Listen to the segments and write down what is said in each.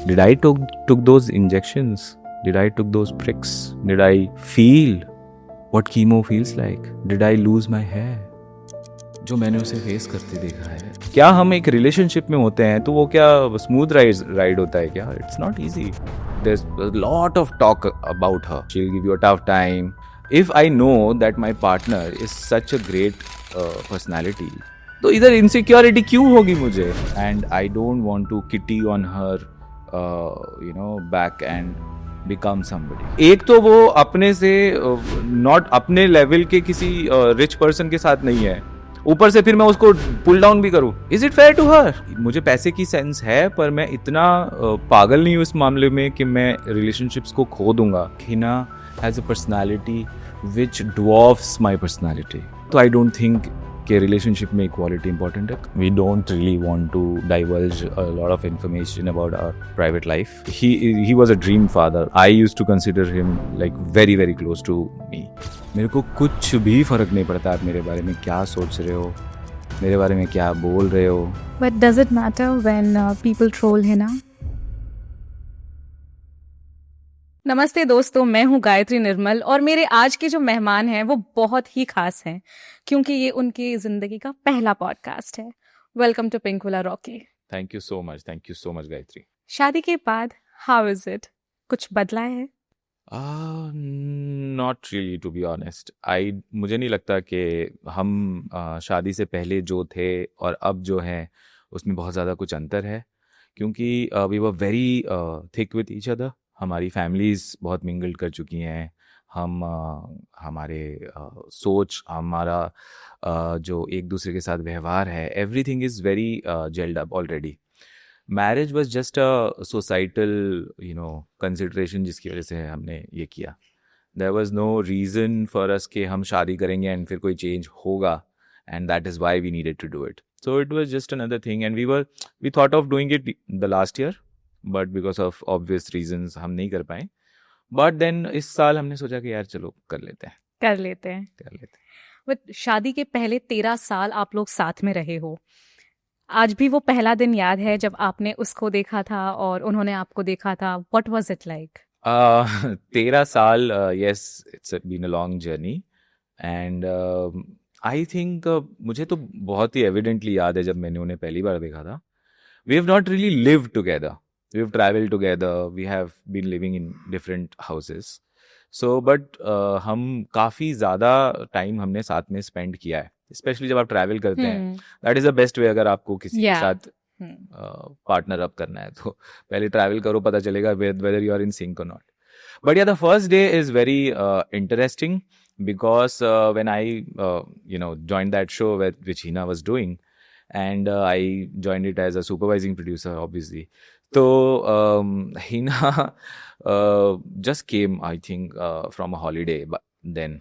Did I took those injections? Did I took those pricks? Did I feel what chemo feels like? Did I lose my hair? जो मैंने उसे face करते देखा है. क्या हम एक रिलेशनशिप में होते हैं तो वो क्या स्मूथ राइड होता है क्या? It's not easy. There's a lot of talk about her. She'll give you a tough time. If I know that my partner is such a great personality, तो इधर इनसिक्योरिटी क्यों होगी मुझे? And I don't want to kitty on her, back and become somebody. एक तो वो अपने से नॉट अपने लेवल के किसी रिच पर्सन के साथ नहीं है, ऊपर से फिर मैं उसको पुल डाउन भी करूं. Is it fair to her? मुझे पैसे की सेंस है, पर मैं इतना पागल नहीं हूं इस मामले में कि मैं रिलेशनशिप्स को खो दूंगा. Hina has a personality which dwarfs my personality. तो आई डोंट थिंक कि रिलेशनशिप में इक्वालिटी इंपॉर्टेंट है. We don't really want to diverge a lot of information about our private life. He was a dream father. I used to consider him like very very close to me. मेरे को कुछ भी फर्क नहीं पड़ता आप मेरे बारे में क्या सोच रहे हो, मेरे बारे में क्या बोल रहे हो. But does it matter when people troll Hina? नमस्ते दोस्तों, मैं हूं गायत्री निर्मल और मेरे आज के जो मेहमान हैं वो बहुत ही खास हैं क्योंकि ये उनकी जिंदगी का पहला पॉडकास्ट है. Welcome to Pinkvilla Rocky. Thank you so much Gayatri. शादी के बाद हाउ इज इट? कुछ बदला है? Not really to be honest. मुझे नहीं लगता कि हम शादी से पहले जो थे और अब जो हैं उसमें बहुत ज़्यादा कुछ अंतर है, क्योंकि we were very thick with each other. हमारी फैमिलीज़ बहुत मिंगल्ड कर चुकी हैं. हम हमारे सोच, हमारा जो एक दूसरे के साथ व्यवहार है, everything is very jelled up already. Marriage was just a societal consideration जिसकी वजह से हमने ये किया. There was no reason for us कि हम शादी करेंगे एंड फिर कोई चेंज होगा, and that is why we needed to do it. So it was just another thing and we thought of doing it the last year, but because of obvious reasons हम नहीं कर पाए. But then इस साल हमने सोचा कि यार चलो कर लेते हैं. बट शादी के पहले 13 साल आप लोग साथ में रहे हो. आज भी वो पहला दिन याद है जब आपने उसको देखा था और उन्होंने आपको देखा था. What was it like? 13 साल, yes, it's been a long journey. And I think मुझे तो बहुत ही एविडेंटली याद है जब मैंने उन्हें पहली बार देखा था. We have not really lived together. We have traveled together. We have been living in different houses. So, but हम काफ़ी ज़्यादा टाइम हमने साथ में स्पेंड किया है, स्पेशली जब आप ट्रैवल करते हैं. That is the best way अगर आपको किसी के साथ पार्टनर अप करना है तो पहले ट्रैवल करो, पता चलेगा whether you are in sync or not. But yeah, the first day is very interesting because when I joined that show which Hina was doing, and I joined it as a supervising producer, obviously. So Hina just came, I think, from a holiday then,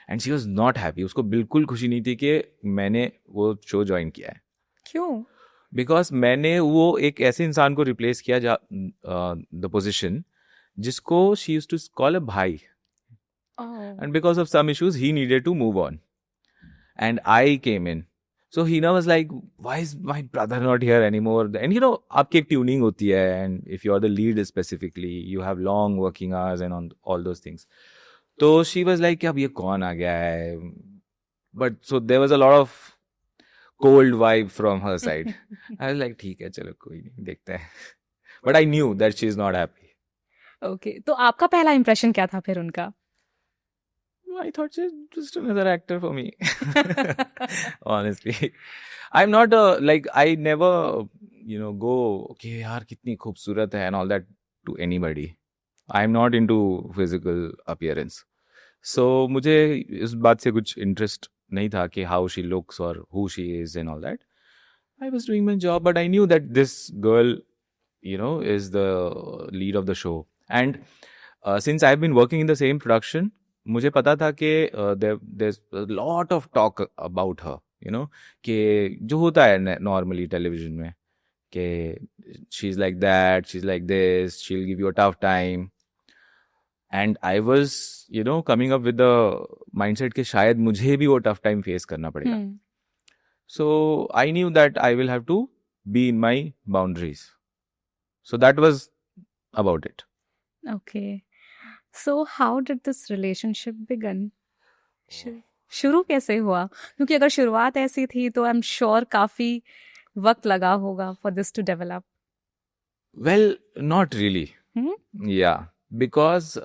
and she was not happy. उसको बिल्कुल खुशी नहीं थी कि मैंने वो show join किया है. क्यों? बिकॉज मैंने वो एक ऐसे इंसान को रिप्लेस किया द पोजिशन जिसको she used to call a भाई, and because of some issues he needed to move on, and I came in. So Hina was like, why is my brother not here anymore? And आपकी एक tuning होती है, and if you're the lead specifically, you have long working hours and on all those things. So she was like, अब ये कौन आ गया है? But so there was a lot of cold vibe from her side. I was like, ठीक है, चलो कोई नहीं, देखते हैं. But I knew that she is not happy. Okay, तो आपका पहला impression क्या था फिर उनका? I thought she's just another actor for me. Honestly, I'm not I never go okay यार कितनी खूबसूरत है and all that to anybody. I'm not into physical appearance. So मुझे इस बात से कुछ interest नहीं था कि how she looks or who she is and all that. I was doing my job, but I knew that this girl is the lead of the show, and since I've been working in the same production, मुझे पता था कि there's a lot of talk about her, कि जो होता है normally television में कि she's like that, she's like this, she'll give you a tough time. And I was coming up with the mindset कि शायद मुझे भी वो tough time face करना पड़ेगा. So I knew that I will have to be in my boundaries. So that was about it. Okay. So how did this relationship begin? शुरू कैसे हुआ? क्योंकि अगर शुरुआत ऐसी थी तो आई एम श्योर काफी वक्त लगा होगा for this to develop. Well, not really. Hmm? Yeah, because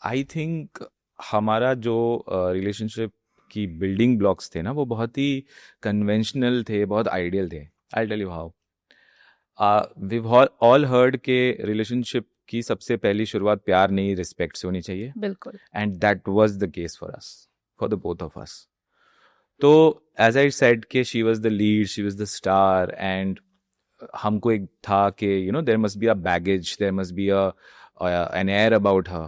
I think हमारा जो रिलेशनशिप की बिल्डिंग ब्लॉक्स थे ना, वो बहुत ही कन्वेंशनल थे, बहुत आइडियल थे. I'll tell you how. We've all heard के रिलेशनशिप की सबसे पहली शुरुआत प्यार नहीं, रिस्पेक्ट से होनी चाहिए. बिल्कुल. And that was the case for us, for the both of us. तो as I said कि she was the lead, she was the star, and हमको एक था कि you know there must be a baggage, there must be an air about her,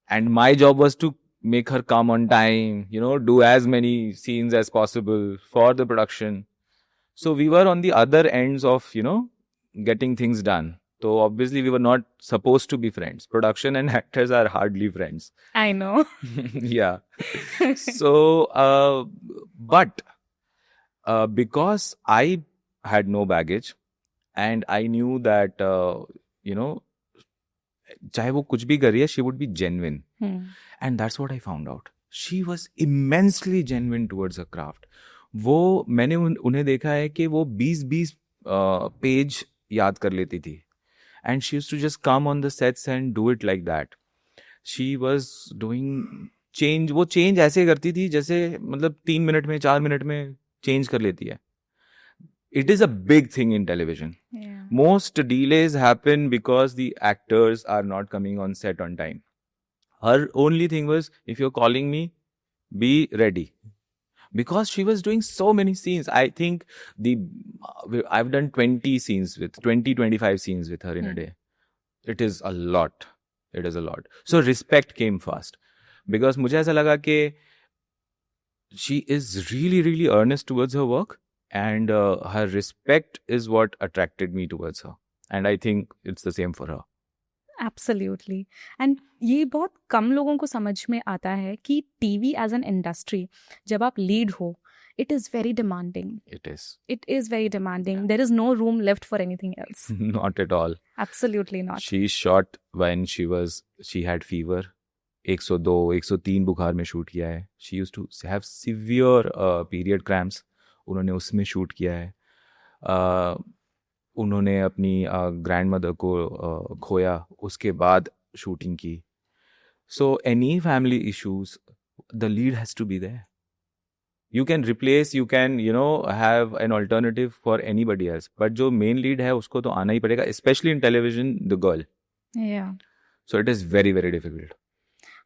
and my job was to make her come on time, you know, do as many scenes as possible for the production. So we were on the other ends of, you know, getting things done. So obviously we were not supposed to be friends. Production and actors are hardly friends. I know. Yeah. So but because I had no baggage and I knew that you know, चाहे वो कुछ भी कर रही है, she would be genuine. And that's what I found out. She was immensely genuine towards her craft. वो मैंने उन्हें देखा है कि वो 20-20 पेज याद कर लेती थी. And she used to just come on the sets and do it like that. She was doing change. वो change ऐसे करती थी जैसे मतलब 3 मिनट में 4 मिनट में change कर लेती है. It is a big thing in television. Yeah. Most delays happen because the actors are not coming on set on time. Her only thing was, if you're calling me, be ready. Because she was doing so many scenes. I think I've done 25 scenes with her in a day. It is a lot. It is a lot. So respect came first. Because मुझे ऐसा लगा कि she is really, really earnest towards her work. And her respect is what attracted me towards her. And I think it's the same for her. Absolutely. And ये बहुत कम लोगों को समझ में आता है कि टीवी एज एन इंडस्ट्री जब आप लीड हो, it is very demanding. It is. It is very demanding. There is no room left for anything else. Not at all. Absolutely not. She shot when she had fever. 102, 103 बुखार में shoot किया है. She used to have severe period cramps. उन्होंने उसमें shoot किया है. उन्होंने अपनी ग्रैंड मदर को खोया, उसके बाद शूटिंग की. So any family issues, the lead has to be there. You can replace, you can, you know, have an alternative for anybody else. But जो main lead है उसको तो आना ही पड़ेगा, especially in television, the girl. Yeah. So it is very, very difficult.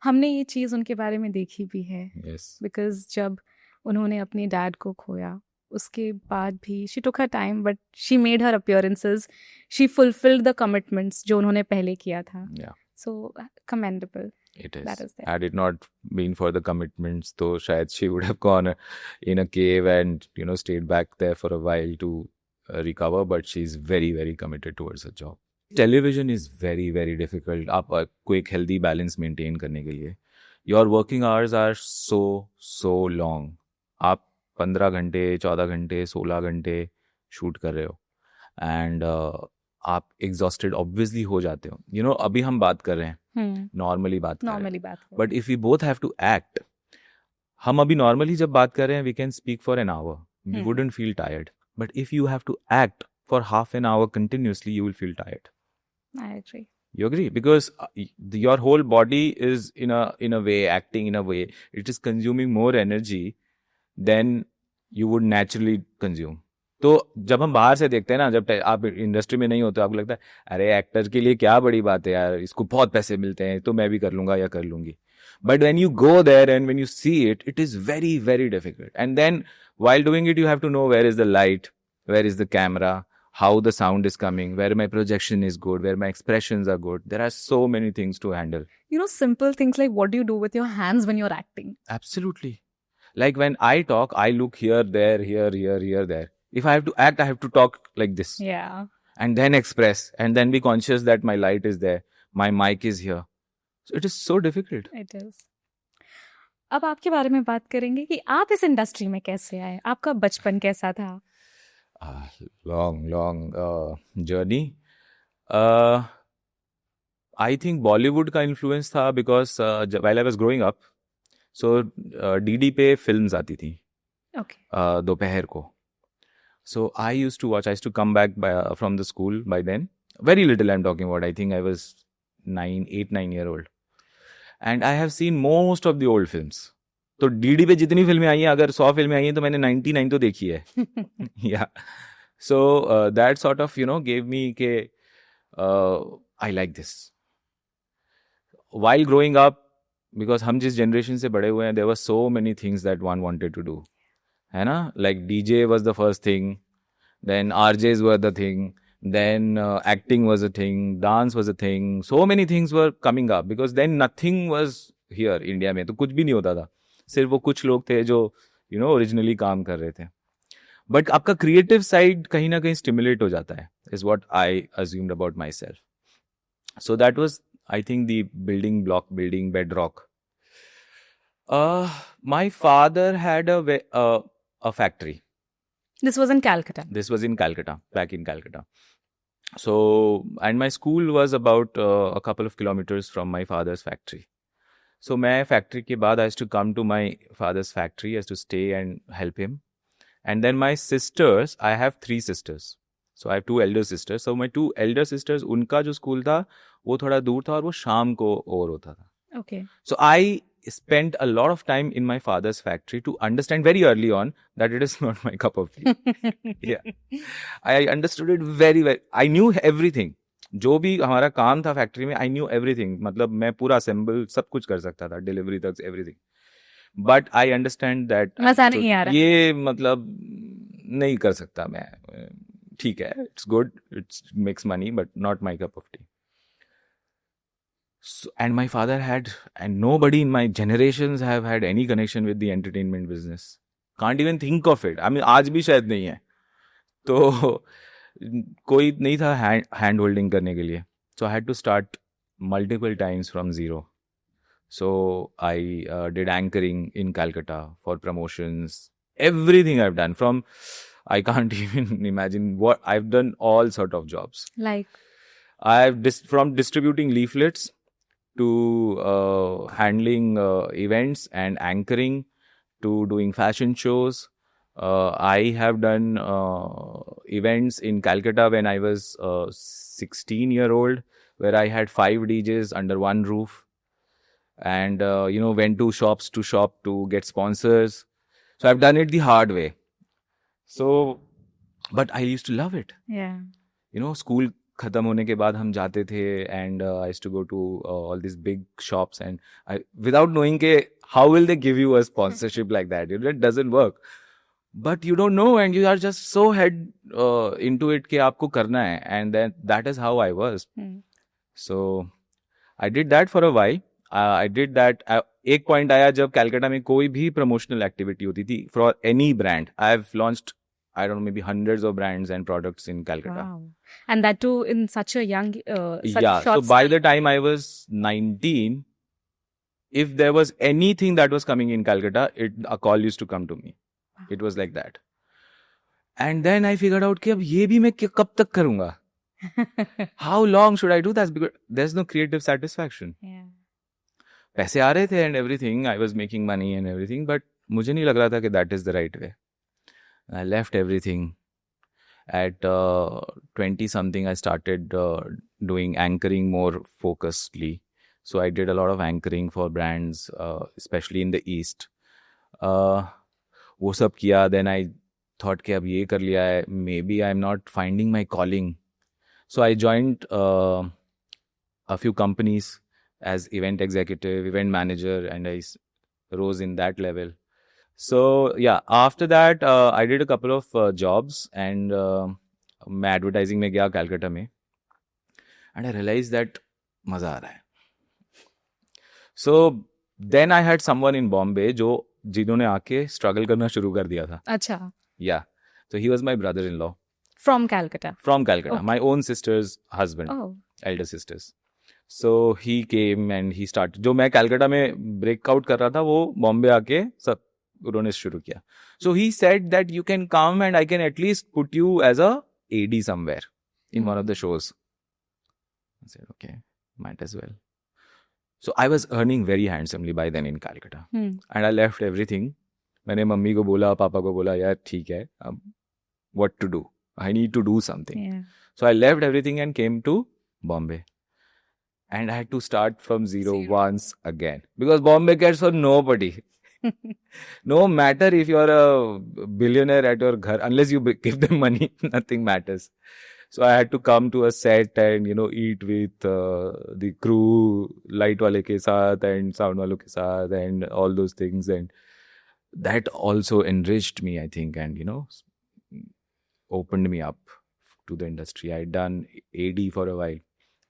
हमने ये चीज़ उनके बारे में देखी भी है. Yes. Because जब उन्होंने अपनी डैड को खोया, उसके बाद भी she took her time, but she made her appearances. She fulfilled the commitments जो उन्होंने पहले किया था. Yeah. So commendable. It is. That is there. Had it not been for the commitments, तो शायद she would have gone in a cave and, you know, stayed back there for a while to recover. But she's very, very committed towards her job. Television is very, very difficult. आप कोई एक healthy balance maintain करने के लिए, your working hours are so long. आप 15 घंटे, 14 घंटे, 16 घंटे शूट कर रहे हो एंड आप एग्जॉस्टेड ऑब्वियसली हो जाते हो. यू नो अभी हम बात कर रहे हैं, नॉर्मली बात कर रहे हैं, but if we both have to act, हम अभी नॉर्मली जब बात कर रहे हैं we can speak for an hour, we wouldn't feel tired, but if you have to act for half an hour continuously you will feel tired. I agree. You agree? Because your whole body is in a way, acting in a way, it is consuming more energy than you would naturally consume. तो जब हम बाहर से देखते हैं ना, जब आप इंडस्ट्री में नहीं होते, आपको लगता है अरे एक्टर के लिए क्या बड़ी बात है यार, इसको बहुत पैसे मिलते हैं तो मैं भी कर लूंगा या कर लूंगी. But when you go there and when you see it, it is very, very difficult. And then while doing it, you have to know where is the light, where is the camera, how the sound is coming, where my projection is good, where my expressions are good. There are so many things to handle. You know, simple things like what do you do with your hands when you're acting? Absolutely. Like when I talk, I look here, there, here, there. If I have to act, I have to talk like this. Yeah. And then express. And then be conscious that my light is there. My mic is here. So it is so difficult. It is. अब आपके बारे में बात करेंगे कि आप इस industry में कैसे आए, आपका बचपन कैसा था? Long journey. I think Bollywood का इन्फ्लुएंस था because while I was growing up, so DD पे फिल्म्स आती थी दोपहर को. So I used to watch. I used to come back from the school by then. Very little I'm talking about. I think I was 9 year old. And I have seen most of the old films. तो DD पे जितनी फिल्में आई हैं, अगर 100 फिल्में आई हैं तो मैंने 99 तो देखी है. Yeah. So that sort of, gave me के I like this. While growing up, because हम जिस generation से बड़े हुए हैं, there were so many things that one wanted to do. है ना, like DJ was the first thing, then RJs were the thing, then acting was a thing, dance was a thing, so many things were coming up because then nothing was here India में, तो कुछ भी नहीं होता था, सिर्फ वो कुछ लोग थे जो ओरिजिनली काम कर रहे थे. बट आपका क्रिएटिव साइड कहीं ना कहीं स्टिमुलेट हो जाता है, is what I assumed about my self. So that was I think the building bed rock. My father had a factory. This was in Calcutta. This was in Calcutta, back in Calcutta. So, and my school was about a couple of kilometers from my father's factory. So, my factory ke baad I used to come to my father's factory, I used to stay and help him. And then my sisters, I have 3 sisters. So, I have 2 elder sisters. So, my 2 elder sisters, उनका जो school था, वो थोड़ा दूर था और वो शाम को और होता था. Okay. So, I spent a lot of time in my father's factory to understand very early on that it is not my cup of tea. Yeah. I understood it very well. I knew everything. जो भी हमारा काम था factory में, I knew everything. मतलब मैं पूरा assemble सब कुछ कर सकता था, डिलीवरी तक everything. But I understand that मजा नहीं आ रहा. ये मतलब नहीं कर सकता मैं. ठीक है, it's good, it makes money, but not my cup of tea. So, and my father had, and nobody in my generations have had any connection with the entertainment business. Can't even think of it. I mean, आज भी शायद नहीं है. तो कोई नहीं था hand holding करने के लिए. So I had to start multiple times from zero. So I did anchoring in Calcutta for promotions. Everything I've done from, I can't even imagine what I've done. All sort of jobs. Like from distributing leaflets to handling events and anchoring to doing fashion shows. I have done events in Calcutta when I was 16-year-old, where I had 5 DJs under one roof, and went to shop to get sponsors. So I've done it the hard way. So, but I used to love it. Yeah. School खत्म होने के बाद हम जाते थे and I used to go to all these big shops and without knowing के how will they give you a sponsorship like that, it doesn't work, but you don't know and you are just so head into it कि आपको करना है, and then that is how I was. So I did that for a while. I did that. एक point आया जब कैलकाटा में कोई भी promotional activity होती थी for any brand. I've launched, I don't know, maybe hundreds of brands and products in Calcutta. Wow. And that too in such a young, such yeah. short So by the time I was 19, if there was anything that was coming in Calcutta, a call used to come to me. Wow. It was like that. And then I figured out कि अब ये भी मैं कब तक करूँगा? How long should I do that? Because there's no creative satisfaction. Yeah. पैसे आ रहे थे and everything. I was making money and everything, but मुझे नहीं लग रहा था कि that is the right way. I left everything. At 20 something, I started doing anchoring more focusedly. So I did a lot of anchoring for brands, especially in the East. वो सब किया. Then I thought कि अब ये कर लिया है, maybe I'm not finding my calling. So I joined a few companies as event executive, event manager, and I rose in that level. So yeah, after that I did a couple of jobs and मैं advertising में गया Calcutta में, and I realized that मजा आ रहा है. So then I had someone in Bombay जिन्होंने आके struggle करना शुरू कर दिया था. अच्छा. Yeah. So he was my brother-in-law. From Calcutta. From Calcutta. Okay. My own sister's husband. Oh. Elder sisters. So he came and he started. जो मैं Calcutta में breakout कर रहा था, वो Bombay आके सब उन्होंने शुरू किया. So he said that you can come and I can at least put you as a AD somewhere in one of the shows. I said, okay, might as well. So I was earning very handsomely by then in Calcutta. And I left everything. मैंने mummy को बोला, पापा को बोला, यार ठीक है, अब what to do? I need to do something. Yeah. So I left everything and came to Bombay. And I had to start from zero once again. Because Bombay cares for nobody. No matter if you're a billionaire at your ghar, unless you give them money, nothing matters. So I had to come to a set and, eat with the crew, light wale ke saath and sound walo ke saath and all those things. And that also enriched me, I think, and, opened me up to the industry. I had done AD for a while.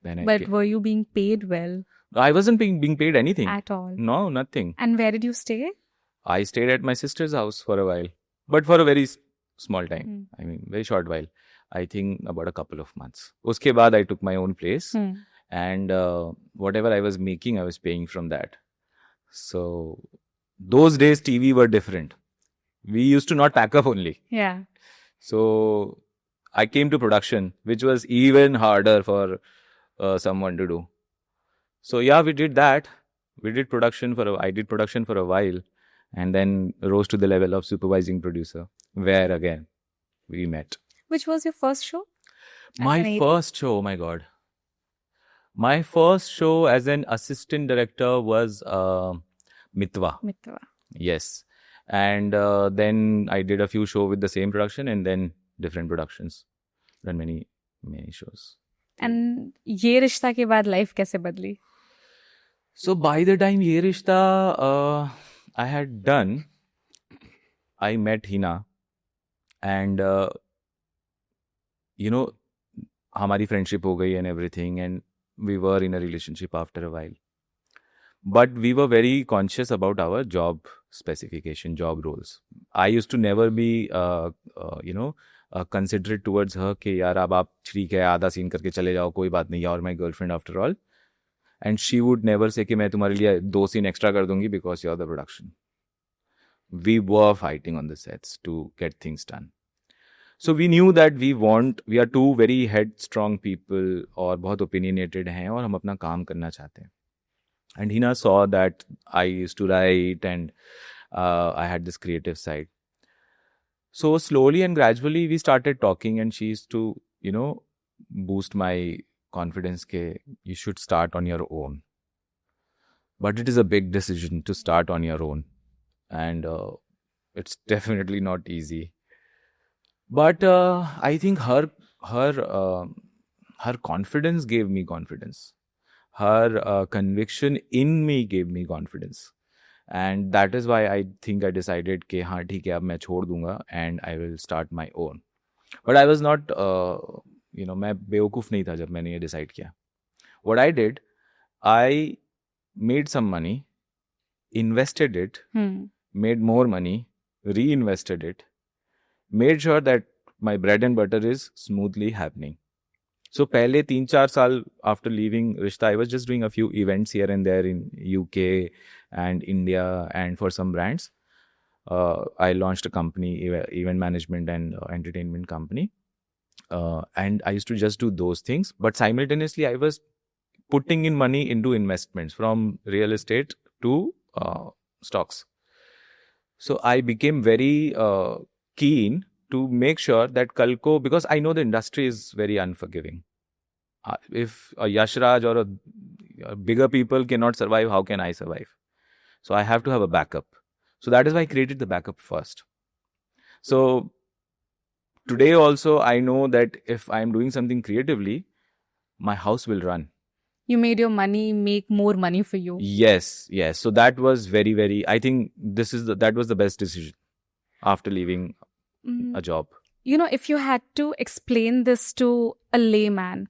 But were you being paid well? I wasn't being paid anything. At all? No, nothing. And where did you stay? I stayed at my sister's house for a while. But for a very small time. I mean, very short while. I think about a couple of months. Uske baad I took my own place. And whatever I was making, I was paying from that. So those days TV were different. We used to not pack up only. Yeah. So I came to production, which was even harder for someone to do. So yeah, we did that. I did production for a while, and then rose to the level of supervising producer, where again we met. Which was your first show? My first show, oh my God. My first show as an assistant director was Mitwa. Yes. And then I did a few shows with the same production and then different productions. Done many shows. And Ye Rishta ke baad life kaise badli? So by the time Ye Rishta I had done, I met Hina and हमारी friendship हो गई and everything, and we were in a relationship after a while. But we were very conscious about our job specification, job roles. I used to never be, considerate towards her कि यार अब आप ठीक है आधा scene करके चले जाओ कोई बात नहीं, you're my girlfriend after all. And she would never say कि मैं तुम्हारे लिए 2 scene extra कर दूंगी because you're the production. We were fighting on the sets to get things done. So we knew that we are two very headstrong people और बहुत opinionated हैं और हम अपना काम करना चाहते हैं. And Hina saw that I used to write and I had this creative side. So slowly and gradually we started talking and she used to, boost my confidence that you should start on your own. But it is a big decision to start on your own. And it's definitely not easy. But I think her confidence gave me confidence. Her conviction in me gave me confidence. And that is why I think I decided कि हाँ ठीक है अब मैं छोड़ दूंगा and I will start my own. But I was not, मैं बेवकूफ़ नहीं था जब मैंने ये decide किया. What I did, I made some money, invested it, made more money, reinvested it, made sure that my bread and butter is smoothly happening. So पहले 3-4 साल after leaving Rishta, I was just doing a few events here and there in UK and India and for some brands. I launched a company, event management and entertainment company. And I used to just do those things. But simultaneously, I was putting in money into investments from real estate to stocks. So I became very keen to make sure that Kalko, because I know the industry is very unforgiving. If a Yashraj or a bigger people cannot survive, how can I survive? So I have to have a backup. So that is why I created the backup first. So today also I know that if I am doing something creatively, my house will run. You made your money make more money for you. Yes. So that was very, very, I think that was the best decision after leaving a job. If you had to explain this to a layman,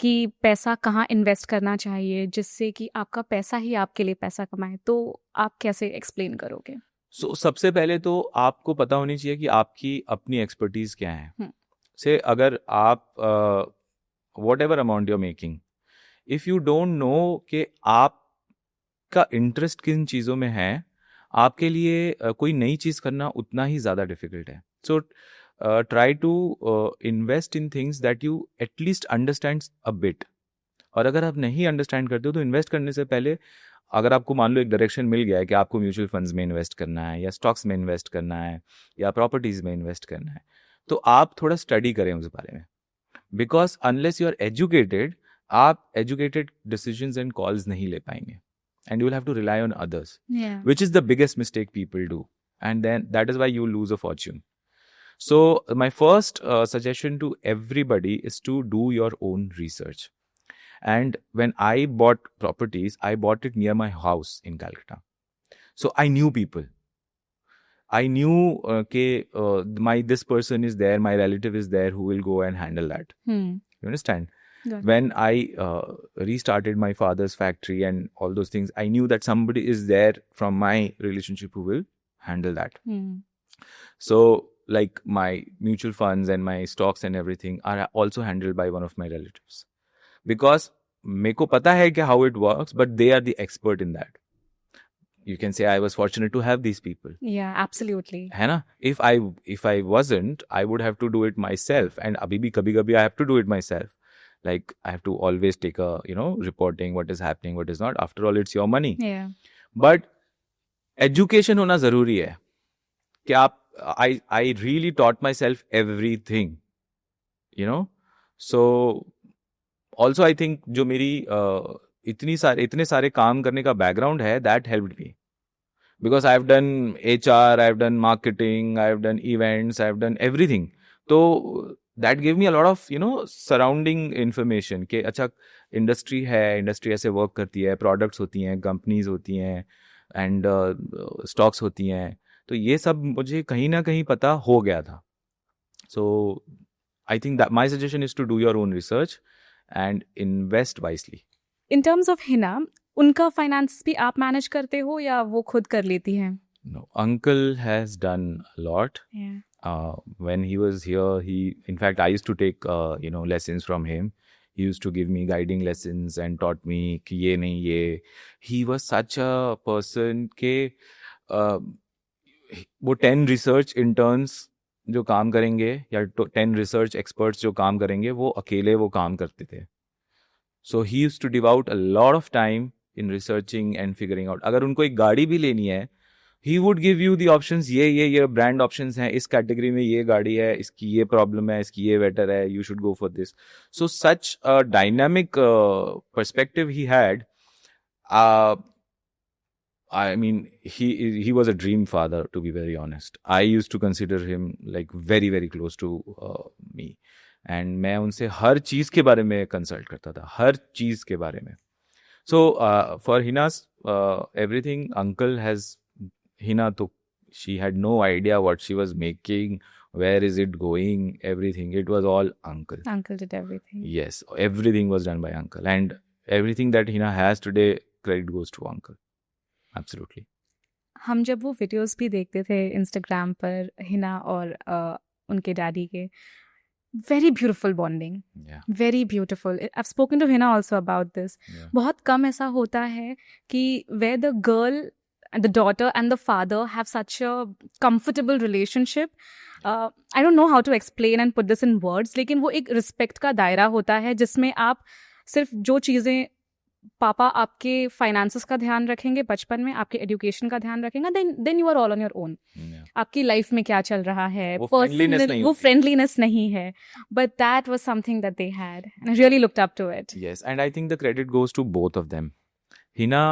कि पैसा कहाँ invest करना चाहिए जिससे कि आपका पैसा ही आपके लिए पैसा कमाए, तो आप कैसे एक्सप्लेन करोगे? So, सबसे पहले तो आपको पता होनी चाहिए कि आपकी अपनी एक्सपर्टीज क्या है. से अगर आप whatever amount you're making, if you don't know कि आपका इंटरेस्ट किन चीज़ों में है, आपके लिए कोई नई चीज़ करना उतना ही ज़्यादा डिफिकल्ट है. So try to invest in things that you at least understand a bit. और अगर आप नहीं अंडरस्टैंड करते हो तो इन्वेस्ट करने से पहले, अगर आपको मान लो एक डायरेक्शन मिल गया है कि आपको म्यूचुअल फंड्स में इन्वेस्ट करना है या स्टॉक्स में इन्वेस्ट करना है या प्रॉपर्टीज में इन्वेस्ट करना है, तो आप थोड़ा स्टडी करें उस बारे में. Because unless you are educated, आप एजुकेटेड डिसीजंस एंड कॉल्स नहीं ले पाएंगे, and you will have to rely on others, which is the biggest mistake people do, and then that is why you lose a fortune. So my first suggestion to everybody is to do your own research. And when I bought properties, I bought it near my house in Calcutta, so I knew people. I knew this person is there, my relative is there who will go and handle that. You understand? When I restarted my father's factory and all those things, I knew that somebody is there from my relationship who will handle that. So like my mutual funds and my stocks and everything are also handled by one of my relatives, because meko pata hai ki how it works, but they are the expert in that. You can say I was fortunate to have these people. Yeah, absolutely. है ना? If I wasn't, I would have to do it myself, and abhi bhi kabhi I have to do it myself. Like I have to always take a, reporting what is happening, what is not. After all, it's your money. Yeah. But education होना जरूरी है कि आप, I really taught myself everything, so also I think जो मेरी इतने सारे काम करने का background है, that helped me, because I've done HR, I've done marketing, I've done events, I've done everything. So that gave me a lot of surrounding information कि अच्छा इंडस्ट्री है, इंडस्ट्री ऐसे वर्क करती है, प्रोडक्ट्स होती हैं, कंपनीज होती हैं, एंड स्टॉक्स होती हैं, तो ये सब मुझे कहीं ना कहीं पता हो गया था. So I think that my suggestion is to do your own research and invest wisely. In terms of Hina, उनका फाइनेंस भी आप मैनेज करते हो या वो खुद कर लेती हैं? No, uncle has done a lot. When he was here, in fact, I used to take, lessons from him. He used to give me guiding lessons and taught me कि ये नहीं ये. He was such a person के वो 10 research interns जो काम करेंगे या 10 research experts जो काम करेंगे, वो अकेले वो काम करते थे. So he used to devote a lot of time in researching and figuring out. अगर उनको एक गाड़ी भी लेनी है, he would give you the options. ये brand options हैं, इस category में ये गाड़ी है, इसकी ये problem है, इसकी ये better है, you should go for this. So such a dynamic perspective he had. I mean, he was a dream father, to be very honest. I used to consider him like very, very close to me. And मैं उनसे हर चीज़ के बारे में consult करता था, हर चीज़ के बारे में. So for Hina's everything, uncle has... Hina, to she had no idea what she was making, where is it going, everything. It was all uncle. Uncle did everything. Yes, everything was done by uncle, and everything that Hina has today, credit goes to uncle. Absolutely. हम जब वो videos भी देखते थे Instagram पर हिना और उनके daddy के, very beautiful bonding. Yeah. Very beautiful. I've spoken to Hina also about this. Yeah. बहुत कम ऐसा होता है कि where the girl and the daughter and the father have such a comfortable relationship. I don't know how to explain and put this in words, लेकिन वो एक respect का दायरा होता है जिसमें आप सिर्फ जो चीज़ें, पापा आपके फाइनेंसेस का ध्यान रखेंगे बचपन में, आपके एजुकेशन का ध्यान रखेंगे, then you are all on your own. आपकी लाइफ में क्या चल रहा है, वो फ्रेंडलीनेस नहीं है, but that was something that they had and I really looked up to it. Yes, and I think the credit goes to both of them. Hina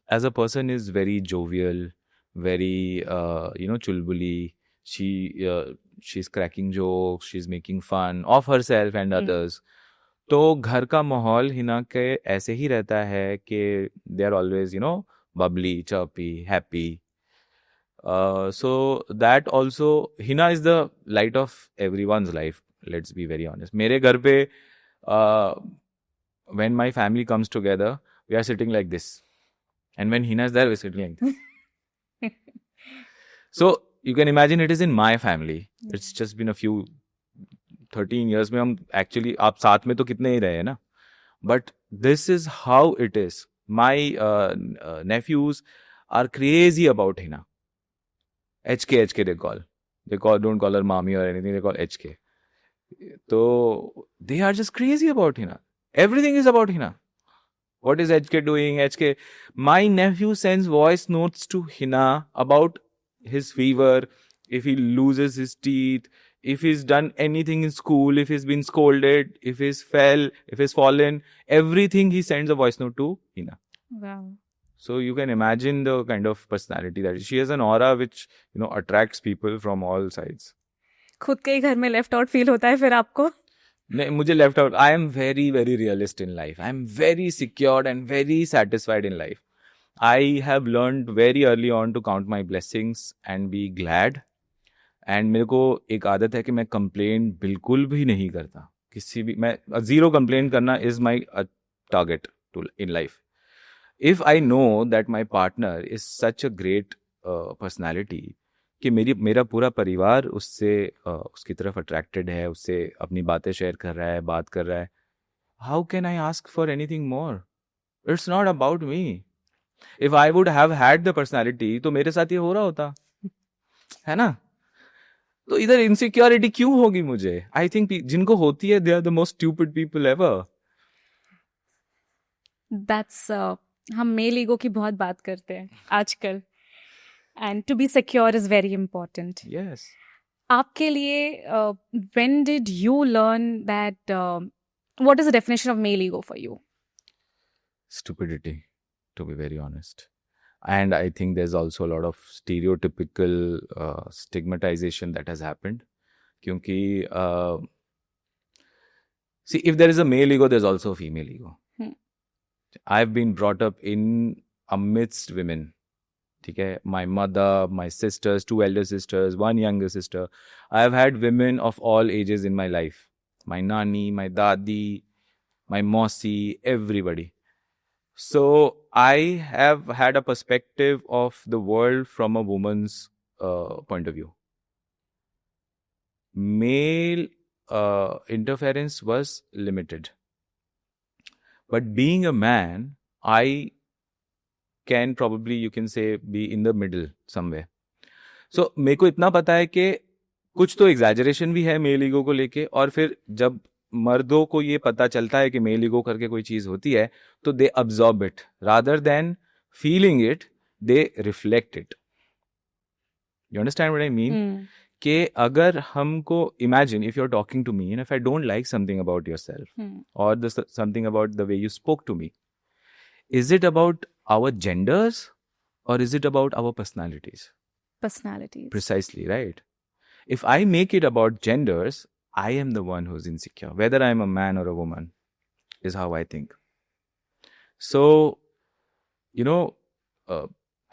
as a person is very jovial, very chulbuli. She's cracking jokes, she's making fun of herself and others. तो घर का माहौल हिना के ऐसे ही रहता है कि they are always bubbly, chirpy, happy. So that also, Hina is the light of everyone's life. Let's be very honest. मेरे घर पे when my family comes together, we are sitting like this. And when Hina is there, we're sitting like this. So you can imagine it is in my family. It's just been a few 13 years में हम actually आप साथ में तो कितने ही रहे हैं ना. But this is how it is. My nephews are crazy about Hina. HK they call. Don't call her mommy or anything. They call HK. So they are just crazy about Hina. Everything is about Hina. What is HK doing? HK. My nephew sends voice notes to Hina about his fever, if he loses his teeth, if he's done anything in school, if he's been scolded, if he's fallen, everything he sends a voice note to Hina. Wow. So you can imagine the kind of personality that she has, an aura which, attracts people from all sides. खुद के ही घर में left out feel होता है फिर आपको? नहीं, मुझे left out. I am very very realist in life. I am very secured and very satisfied in life. I have learned very early on to count my blessings and be glad. And मेरे को एक आदत है कि मैं complain बिल्कुल भी नहीं करता किसी भी. मैं जीरो कंप्लेन करना is my target to in life. If I know that my partner is such a great personality कि मेरा पूरा परिवार उससे उसकी तरफ अट्रैक्टेड है, उससे अपनी बातें शेयर कर रहा है, बात कर रहा है, how can I ask for anything more? It's not about me. If I would have had the personality तो मेरे साथ ये हो रहा होता है ना. तो इधर इनसिक्योरिटी क्यों होगी मुझे? आई थिंक जिनको होती है they are the most stupid people ever. That's हम मेल ईगो की बहुत बात करते हैं आजकल. And to be secure is very important. Yes. आपके लिए when did you learn that what is the definition of male ego for you? Stupidity, to be very honest. And I think there's also a lot of stereotypical stigmatization that has happened. Kyunki, see, if there is a male ego, there's also a female ego. I've been brought up in amidst women. Okay, my mother, my sisters, 2 elder sisters, 1 younger sister. I have had women of all ages in my life. My nani, my dadi, my mosi, everybody. So I have had a perspective of the world from a woman's point of view. Male interference was limited. But being a man, I can probably, you can say, be in the middle somewhere. So मेरे को इतना पता है कि कुछ तो exaggeration भी है मेल ईगो को लेके, और फिर जब मर्दों को ये पता चलता है कि मेल ईगो करके कोई चीज होती है तो they absorb it rather than feeling it, they reflect it. You understand what I mean? कि अगर हमको imagine if you are talking to me and if I don't like something about yourself और something about the way you spoke to me, is it about our genders or is it about our personalities? Personalities. Precisely, right? If I make it about genders, I am the one who's insecure. Whether I am a man or a woman is how I think. So,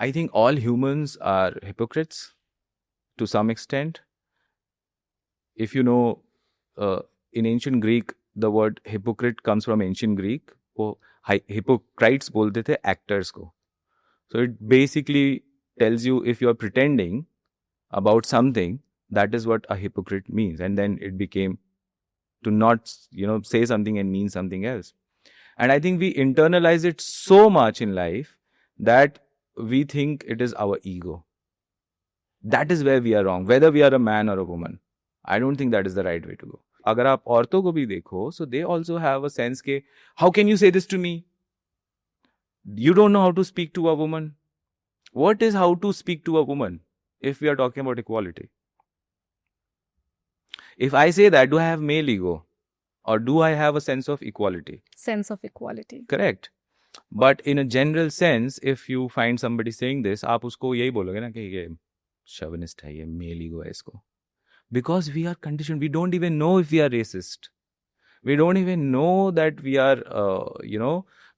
I think all humans are hypocrites to some extent. If you know, in ancient Greek, the word hypocrite comes from ancient Greek. Hypocrites बोलते थे actors को. So it basically tells you if you are pretending about something, that is what a hypocrite means. And then it became to not say something and mean something else. And I think we internalize it so much in life that we think it is our ego. That is where we are wrong, whether we are a man or a woman. I don't think that is the right way to go. अगर आप औरतों को भी देखो, so they also have a sense के how can you say this to me? You don't know how to speak to a woman. What is how to speak to a woman if we are talking about equality? If I say that, do I have male ego or do I have a sense of equality? Sense of equality. Correct. But in a general sense, if you find somebody saying this, आप उसको यही बोलोगे ना कि ये chauvinist है, ये male ego है इसको. Because we are conditioned, we don't even know if we are racist. We don't even know that we are,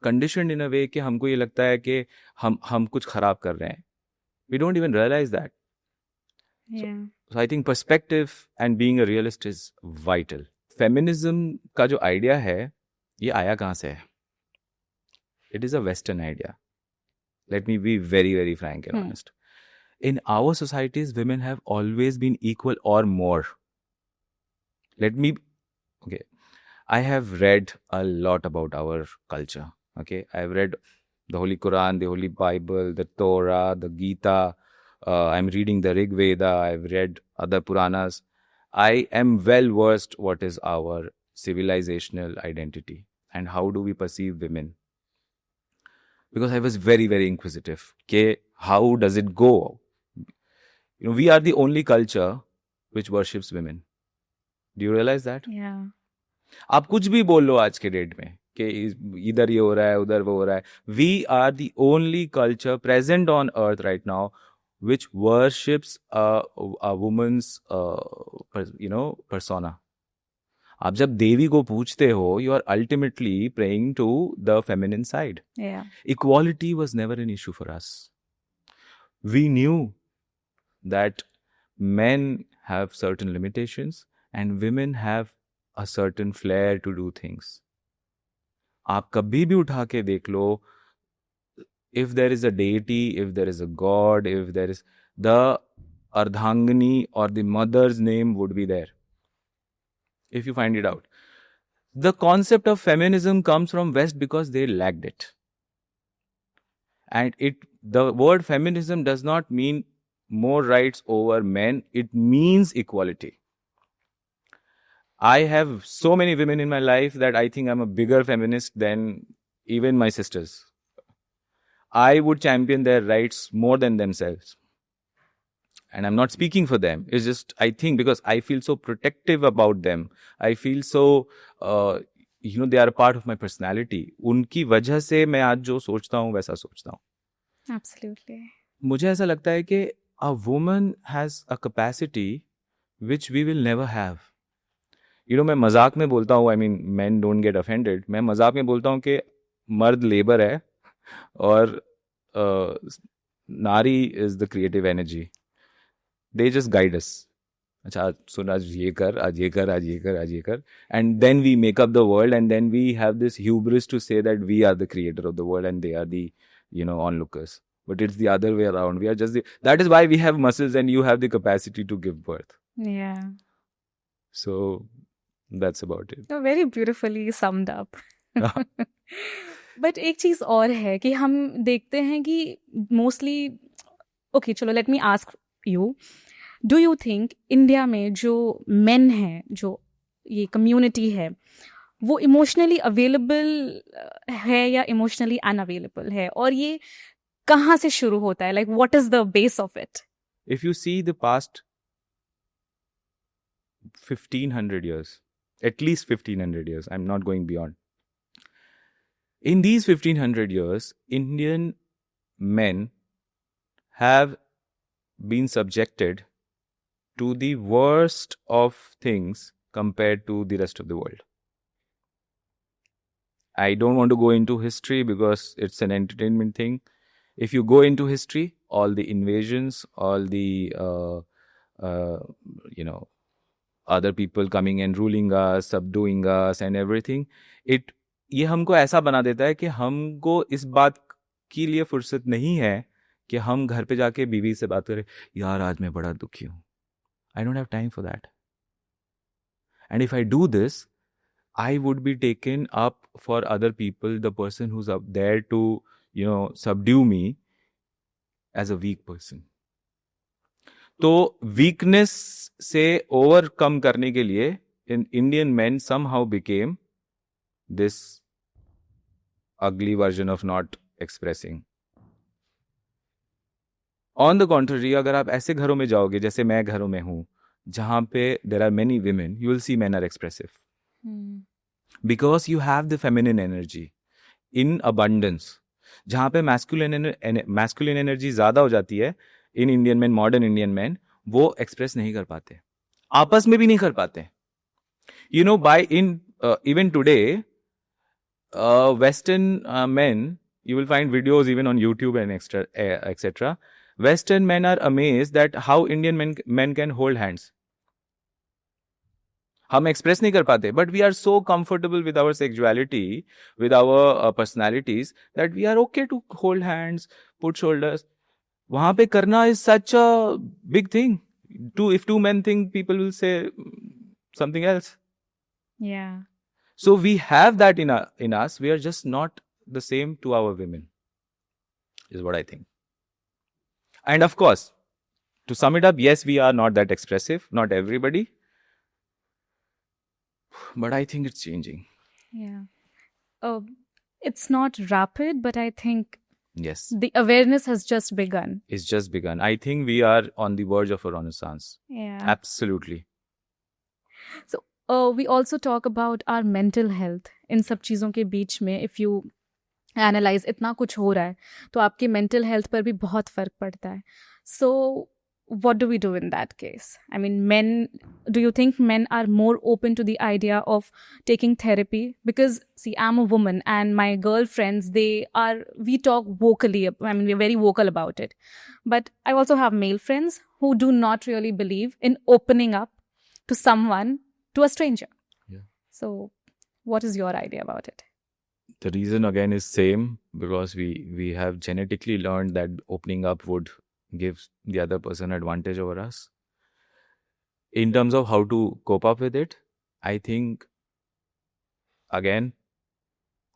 conditioned in a way कि हमको ये लगता है कि हम कुछ खराब कर रहे हैं. We don't even realize that. Yeah. So I think perspective and being a realist is vital. Feminism का जो idea है, ये आया कहाँ से है? It is a Western idea. Let me be very, very frank and honest. In our societies, women have always been equal or more. I have read a lot about our culture. Okay, I have read the Holy Quran, the Holy Bible, the Torah, the Gita. I'm reading the Rig Veda. I've read other Puranas. I am well versed what is our civilizational identity. and how do we perceive women. Because I was very, very inquisitive. How does it go? We are the only culture which worships women. Do you realize that? Yeah. आप कुछ भी बोल लो आज के date में कि इधर ये हो रहा है उधर वो हो रहा है. We are the only culture present on earth right now which worships a woman's persona. आप जब देवी को पूछते हो, you are ultimately praying to the feminine side. Yeah. Equality was never an issue for us. We knew that men have certain limitations and women have a certain flair to do things. आप कभी भी उठा के देख लो, if there is a deity, if there is a god, if there is the Ardhangani or the mother's name would be there. If you find it out. The concept of feminism comes from West because they lacked it. And the word feminism does not mean more rights over men. It means equality. I have so many women in my life that I think I'm a bigger feminist than even my sisters. I would champion their rights more than themselves. And I'm not speaking for them. It's just, I think, because I feel so protective about them. I feel so, they are a part of my personality. उनकी वजह से मैं आज जो सोचता हूँ वैसा सोचता हूँ. Absolutely. मुझे ऐसा लगता है कि a woman has a capacity which we will never have. मैं मजाक में बोलता हूँ, men don't get offended. मैं मजाक में बोलता हूँ कि मर्द लेबर है और नारी is the creative energy. They just guide us. अच्छा सुन, आज ये कर, आज ये कर, आज ये कर, आज ये कर. And then we make up the world and then we have this hubris to say that we are the creator of the world and they are the, onlookers. But it's the other way around. We are just that is why we have muscles and you have the capacity to give birth. Yeah. So that's about it. Very beautifully summed up. But एक चीज और है कि हम देखते हैं कि mostly, okay चलो let me ask you, do you think India में जो मेन हैं, जो ये कम्युनिटी है, वो इमोशनली अवेलेबल है या इमोशनली अनअवेलेबल है, और ये कहाँ से शुरू होता है? Like what is the base of it? If you see the past 1500 years, at least 1500 years, I'm not going beyond. In these 1500 years, Indian men have been subjected to the worst of things compared to the rest of the world. I don't want to go into history because it's an entertainment thing. If you go into history, all the invasions, all the other people coming and ruling us, subduing us and everything, ये हमको ऐसा बना देता है कि हमको इस बात के लिए फुर्सत नहीं है कि हम घर पे जाके बीवी से बात करें, यार आज मैं बड़ा दुखी हूँ. I don't have time for that. And if I do this, I would be taken up for other people, the person who's up there to, subdue me as a weak person. तो weakness से overcome करने के लिए Indian men somehow became this ugly version of not expressing. On the contrary, अगर आप ऐसे घरों में जाओगे जैसे मैं घरों में हूँ, जहाँ पे there are many women, you will see men are expressive. Because you have the feminine energy in abundance. जहाँ पे masculine energy ज़्यादा हो जाती है, in Indian men, modern Indian men, वो express नहीं कर पाते, आपस में भी नहीं कर पाते. Even today, Western men, you will find videos even on YouTube and etc. Western men are amazed that how Indian men can hold hands. हम एक्सप्रेस नहीं कर पाते, but we are so comfortable with our sexuality, with our personalities, that we are okay to hold hands, put shoulders. वहाँ पे करना is such a big thing. If two men think, people will say something else. Yeah. So we have that in us. We are just not the same to our women, is what I think. And of course, to sum it up, yes, we are not that expressive. Not everybody. But I think it's changing. Yeah. it's not rapid, but I think Yes, the awareness has just begun. it's just begun. I think we are on the verge of a renaissance. Yeah. Absolutely. So we also talk about our mental health. इन सब चीज़ों के बीच में if you analyze इतना कुछ हो रहा है तो आपके mental health पर भी बहुत फर्क पड़ता है. So what do we do in that case? I mean, do you think men are more open to the idea of taking therapy? Because see, I'm a woman and my girlfriends, we talk vocally, I mean, we're very vocal about it. But I also have male friends who do not really believe in opening up to someone, to a stranger. Yeah. So what is your idea about it? The reason again is same, because we have genetically learned that opening up would give the other person advantage over us. In terms of how to cope up with it, I think again,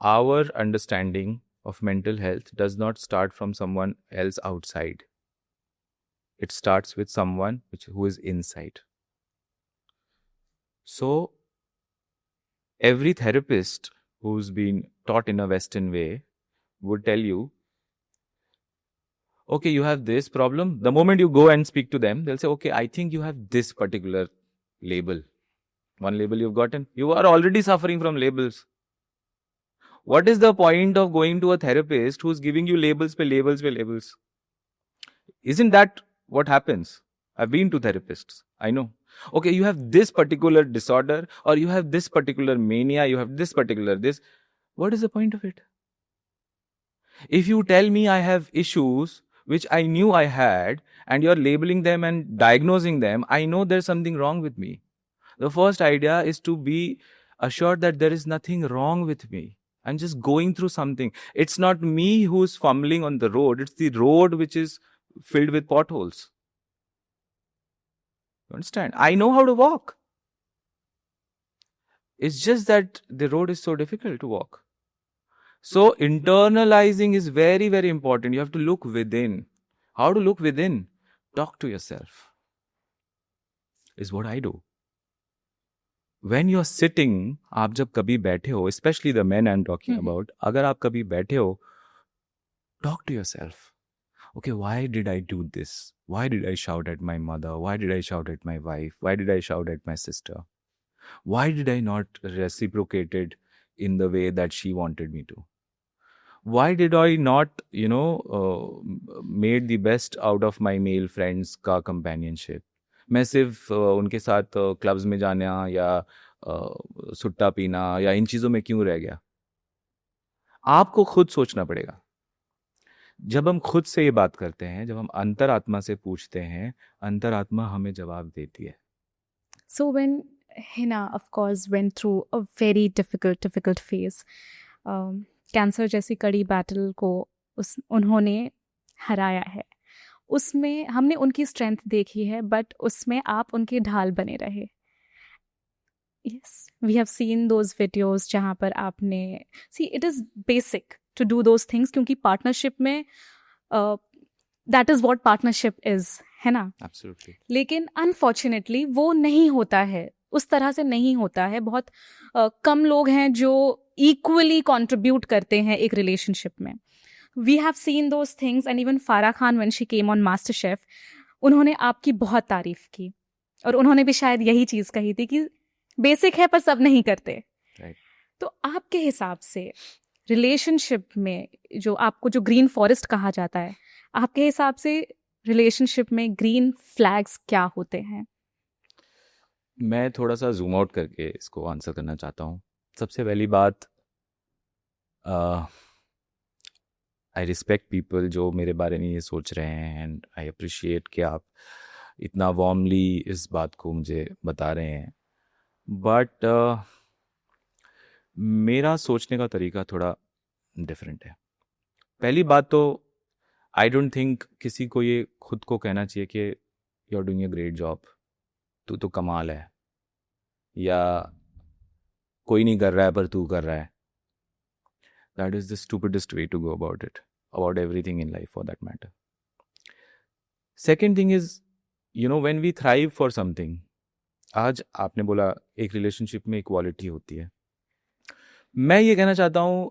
our understanding of mental health does not start from someone else outside. It starts with someone who is inside. So every therapist who's been taught in a Western way would tell you, okay, you have this problem. The moment you go and speak to them, they'll say, okay, I think you have this particular label. One label you've gotten. You are already suffering from labels. What is the point of going to a therapist who's giving you labels pe labels pe labels? Isn't that what happens? I've been to therapists. I know. Okay, you have this particular disorder, or you have this particular mania, you have this particular this. What is the point of it? If you tell me I have issues which I knew I had, and you're labeling them and diagnosing them, I know there's something wrong with me. The first idea is to be assured that there is nothing wrong with me. I'm just going through something. It's not me who's fumbling on the road. It's the road which is filled with potholes. You understand? I know how to walk. It's just that the road is so difficult to walk. So internalizing is very, very important. You have to look within. How to look within? Talk to yourself. Is what I do. When you're sitting, आप जब कभी बैठे हो, especially the men I'm talking about, अगर आप कभी बैठे हो, talk to yourself. Okay, why did I do this? Why did I shout at my mother? Why did I shout at my wife? Why did I shout at my sister? Why did I not reciprocate it in the way that she wanted me to? Why did I not, made the best out of my male friends का companionship? मैं सिर्फ उनके साथ clubs में जाना या सुट्टा पीना या इन चीज़ों में क्यों रह गया? आपको खुद सोचना पड़ेगा. जब हम खुद से ये बात करते हैं, जब हम अंतरात्मा से पूछते हैं, अंतरात्मा हमें जवाब देती है. So when Hina, of course, went through a very difficult phase, cancer जैसी कड़ी बैटल को उन्होंने हराया है. उसमें हमने उनकी स्ट्रेंथ देखी है, बट उसमें आप उनके ढाल बने रहे. Yes, we have seen those videos जहाँ पर आपने see it is basic to do those things क्योंकि पार्टनरशिप में that is what partnership is, है ना? Absolutely. लेकिन अनफॉर्चुनेटली वो नहीं होता है, उस तरह से नहीं होता है. बहुत कम लोग हैं जो इक्वली कंट्रीब्यूट करते हैं एक रिलेशनशिप में. We have seen those things and even Farah Khan when she came on MasterChef, उन्होंने आपकी बहुत तारीफ की और उन्होंने भी शायद यही चीज़ कही थी कि बेसिक है पर सब नहीं करते. तो आपके हिसाब से रिलेशनशिप में जो आपको जो ग्रीन फॉरेस्ट कहा जाता है, आपके हिसाब से रिलेशनशिप में ग्रीन फ्लैग्स क्या होते हैं? मैं थोड़ा सा जूम आउट करके इसको आंसर करना चाहता हूँ. सबसे पहली बात, आई रिस्पेक्ट पीपल जो मेरे बारे में ये सोच रहे हैं, एंड आई अप्रिशिएट कि आप इतना वार्मली इस बात को मुझे बता रहे हैं. बट मेरा सोचने का तरीका थोड़ा डिफरेंट है. पहली बात तो आई डोंट थिंक किसी को ये खुद को कहना चाहिए कि you are doing a great job, तू तो कमाल है, या कोई नहीं कर रहा है पर तू कर रहा है. That is the stupidest way to go about it, about everything in life for that matter. Second thing is, when we thrive for something, आज आपने बोला एक रिलेशनशिप में इक्वालिटी होती है, मैं ये कहना चाहता हूँ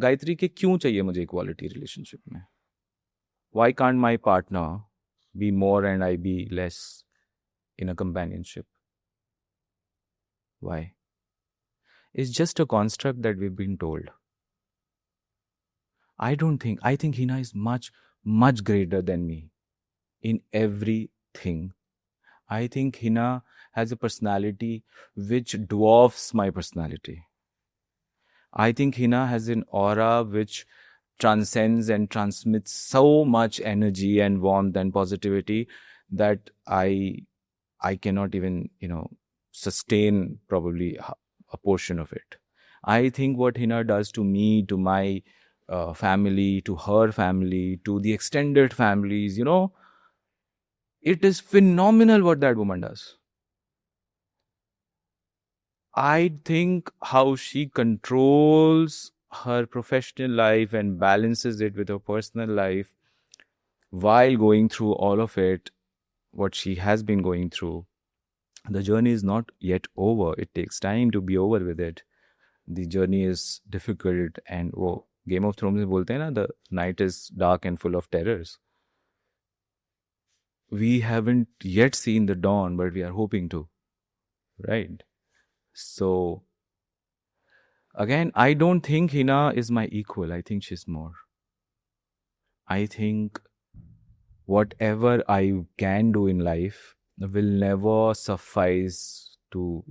गायत्री के क्यों चाहिए मुझे इक्वालिटी रिलेशनशिप में. Why can't my partner be more and I be less in a companionship? Why? It's just a construct that we've been told. I think Hina is much, much greater than me in everything. I think Hina has a personality which dwarfs my personality. I think Hina has an aura which transcends and transmits so much energy and warmth and positivity that I cannot even, sustain probably a portion of it. I think what Hina does to me, to my family, to her family, to the extended families, it is phenomenal what that woman does. I think how she controls her professional life and balances it with her personal life while going through all of it, what she has been going through. The journey is not yet over. It takes time to be over with it. The journey is difficult, and Game of Thrones में बोलते हैं ना, the night is dark and full of terrors. We haven't yet seen the dawn, but we are hoping to, right? So again, I don't think Hina is my equal. I think she's more. I think whatever I can do in life will never suffice to,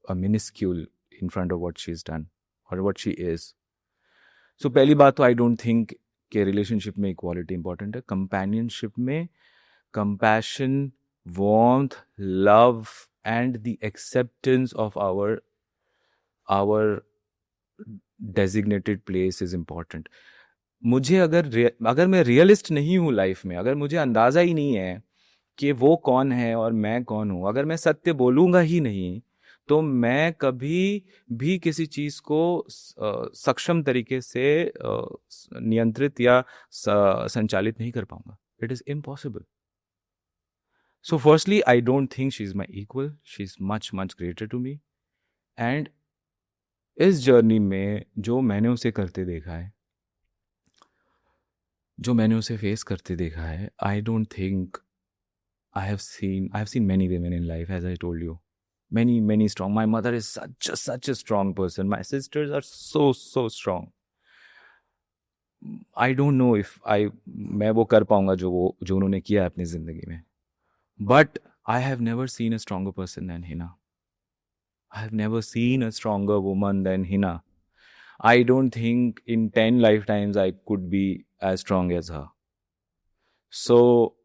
a minuscule in front of what she's done or what she is. So पहली बात तो I don't think कि relationship में equality important है. Companionship में compassion, warmth, love and the acceptance of our designated place is important. मुझे अगर मैं रियलिस्ट नहीं हूँ लाइफ में, अगर मुझे अंदाजा ही नहीं है कि वो कौन है और मैं कौन हूँ, अगर मैं सत्य बोलूँगा ही नहीं, तो मैं कभी भी किसी चीज को सक्षम तरीके से नियंत्रित या संचालित नहीं कर पाऊंगा. It is impossible. So firstly I don't think she is my equal. She is much much greater to me. And इस जर्नी में जो मैंने उसे करते देखा है, जो मैंने उसे फेस करते देखा है, आई don't think I have seen many women in life, as I told you. Many strong. My mother is such a strong person. My sisters are so strong. I don't know if मैं वो कर पाऊंगा जो उन्होंने किया अपनी जिंदगी में. But I have never seen a stronger person than Hina. I have never seen a stronger woman than Hina. I don't think in 10 lifetimes I could be as strong as her. So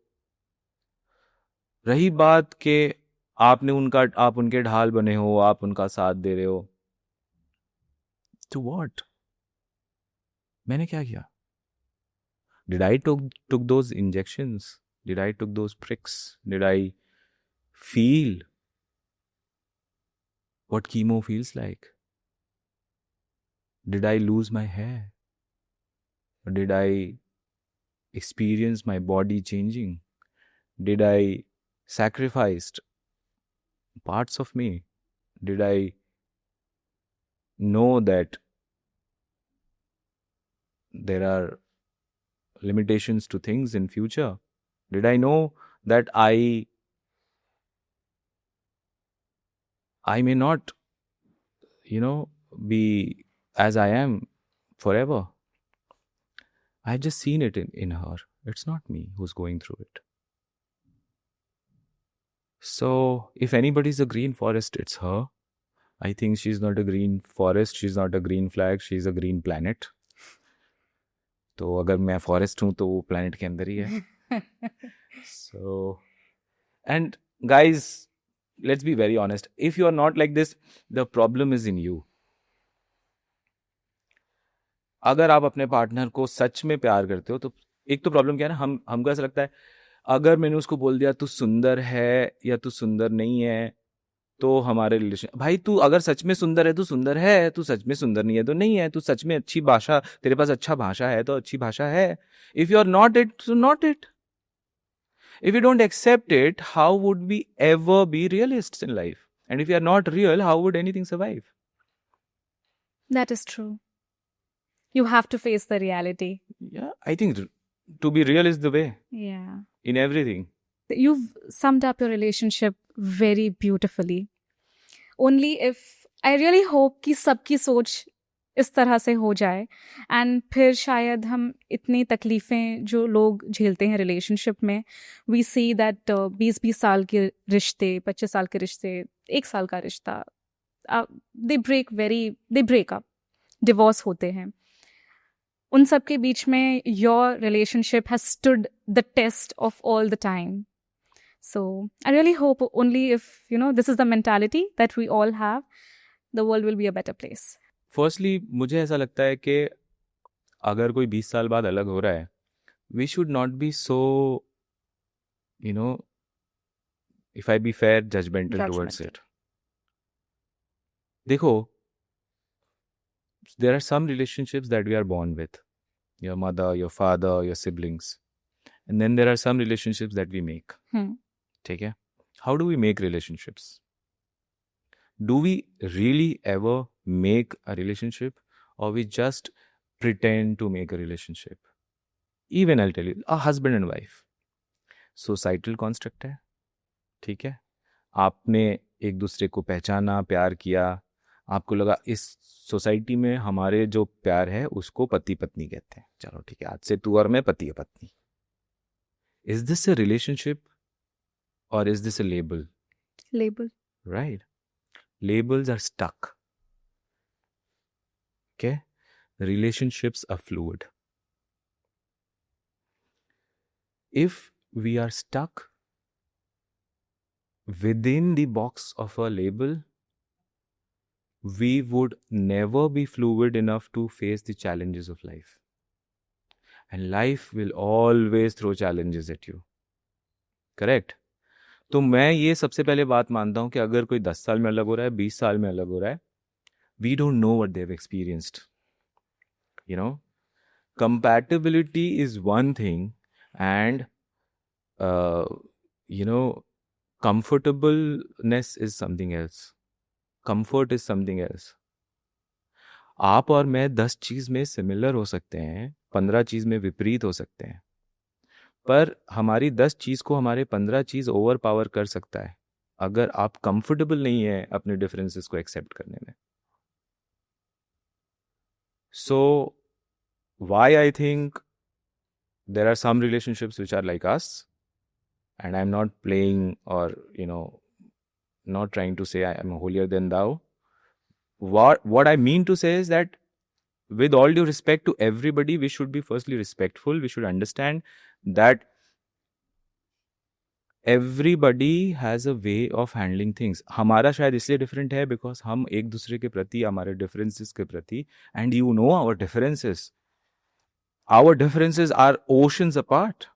रही बात के आप उनके ढाल बने हो, आप उनका साथ दे रहे हो, to what? मैंने क्या किया? Did I took those injections? Did I took those pricks? Did I feel what chemo feels like? Did I lose my hair? Or did I experience my body changing? Did I sacrificed parts of me? Did I know that there are limitations to things in future? Did I know that I may not, be as I am forever? I've just seen it in her. It's not me who's going through it. So if anybody's a green forest, it's her. I think she's not a green forest. She's not a green flag. She's a green planet. तो अगर मैं forest हूँ तो वो planet के अंदर ही है. So, and guys, let's be very honest. If you are not like this, the problem is in you. अगर आप अपने पार्टनर को सच में प्यार करते हो तो एक तो प्रॉब्लम क्या है ना, हमको ऐसा लगता है अगर मैंने उसको बोल दिया तू सुंदर है या तू सुंदर नहीं है तो हमारे रिलेशन, भाई तू अगर सच में सुंदर है तो सुंदर है, तू सच में सुंदर नहीं है तो नहीं है, तू सच में अच्छी भाषा, तेरे पास अच्छा भाषा है तो अच्छी भाषा है. If you are not it तो not it. If you don't accept it, how would we ever be realists in life? And if you are not real, how would anything survive? That is true. You have to face the reality. Yeah, I think to be real is the way Yeah. in everything. You've summed up your relationship very beautifully. Only if I really hope कि सबकी सोच इस तरह से हो जाए and फिर शायद हम इतनी तकलीफ़ें जो लोग झेलते हैं रिलेशनशिप में वी सी दैट 20-20 साल के रिश्ते 25 साल के रिश्ते 1 साल का रिश्ता दे ब्रेक अप डिवोर्स होते हैं उन सब के बीच में your relationship has stood the test of all the time So I really hope only if, this is the mentality that we all have, the world will be a better place. Firstly, मुझे ऐसा लगता है कि अगर कोई 20 साल बाद अलग हो रहा है, we should not be so, if I be fair, judgmental towards it. देखो, there are some relationships that we are born with. Your mother, your father, your siblings. And then there are some relationships that we make. ठीक है? How do we make relationships? Do we really ever make a relationship or we just pretend to make a relationship? Even I'll tell you, a husband and wife. Societal construct है, ठीक है? आपने एक दूसरे को पहचाना, प्यार किया, आपको लगा इस सोसाइटी में हमारे जो प्यार है उसको पति पत्नी कहते हैं. चलो ठीक है, आज से तू और मैं पति है पत्नी. Is this a relationship? Or is this a label? Label. Right. Labels are stuck. Okay? Relationships are fluid. If we are stuck within the box of a label, we would never be fluid enough to face the challenges of life. And life will always throw challenges at you. Correct? तो मैं ये सबसे पहले बात मानता हूँ कि अगर कोई 10 साल में अलग हो रहा है 20 साल में अलग हो रहा है we don't know what they have experienced compatibility is one thing and comfortableness is something else. Comfort is something else. आप और मैं 10 चीज में सिमिलर हो सकते हैं 15 चीज में विपरीत हो सकते हैं पर हमारी 10 चीज को हमारे 15 चीज ओवर पावर कर सकता है अगर आप कंफर्टेबल नहीं है अपने डिफरेंसेस को एक्सेप्ट करने में. So why I think there are some relationships which are like us and I am not playing और not trying to say I am holier than thou. What I mean to say is that with all due respect to everybody, we should be firstly respectful. We should understand that everybody has a way of handling things. हमारा शायद इसलिए different है because हम एक दूसरे के प्रति हमारे differences के प्रति and you know our differences. Our differences are oceans apart.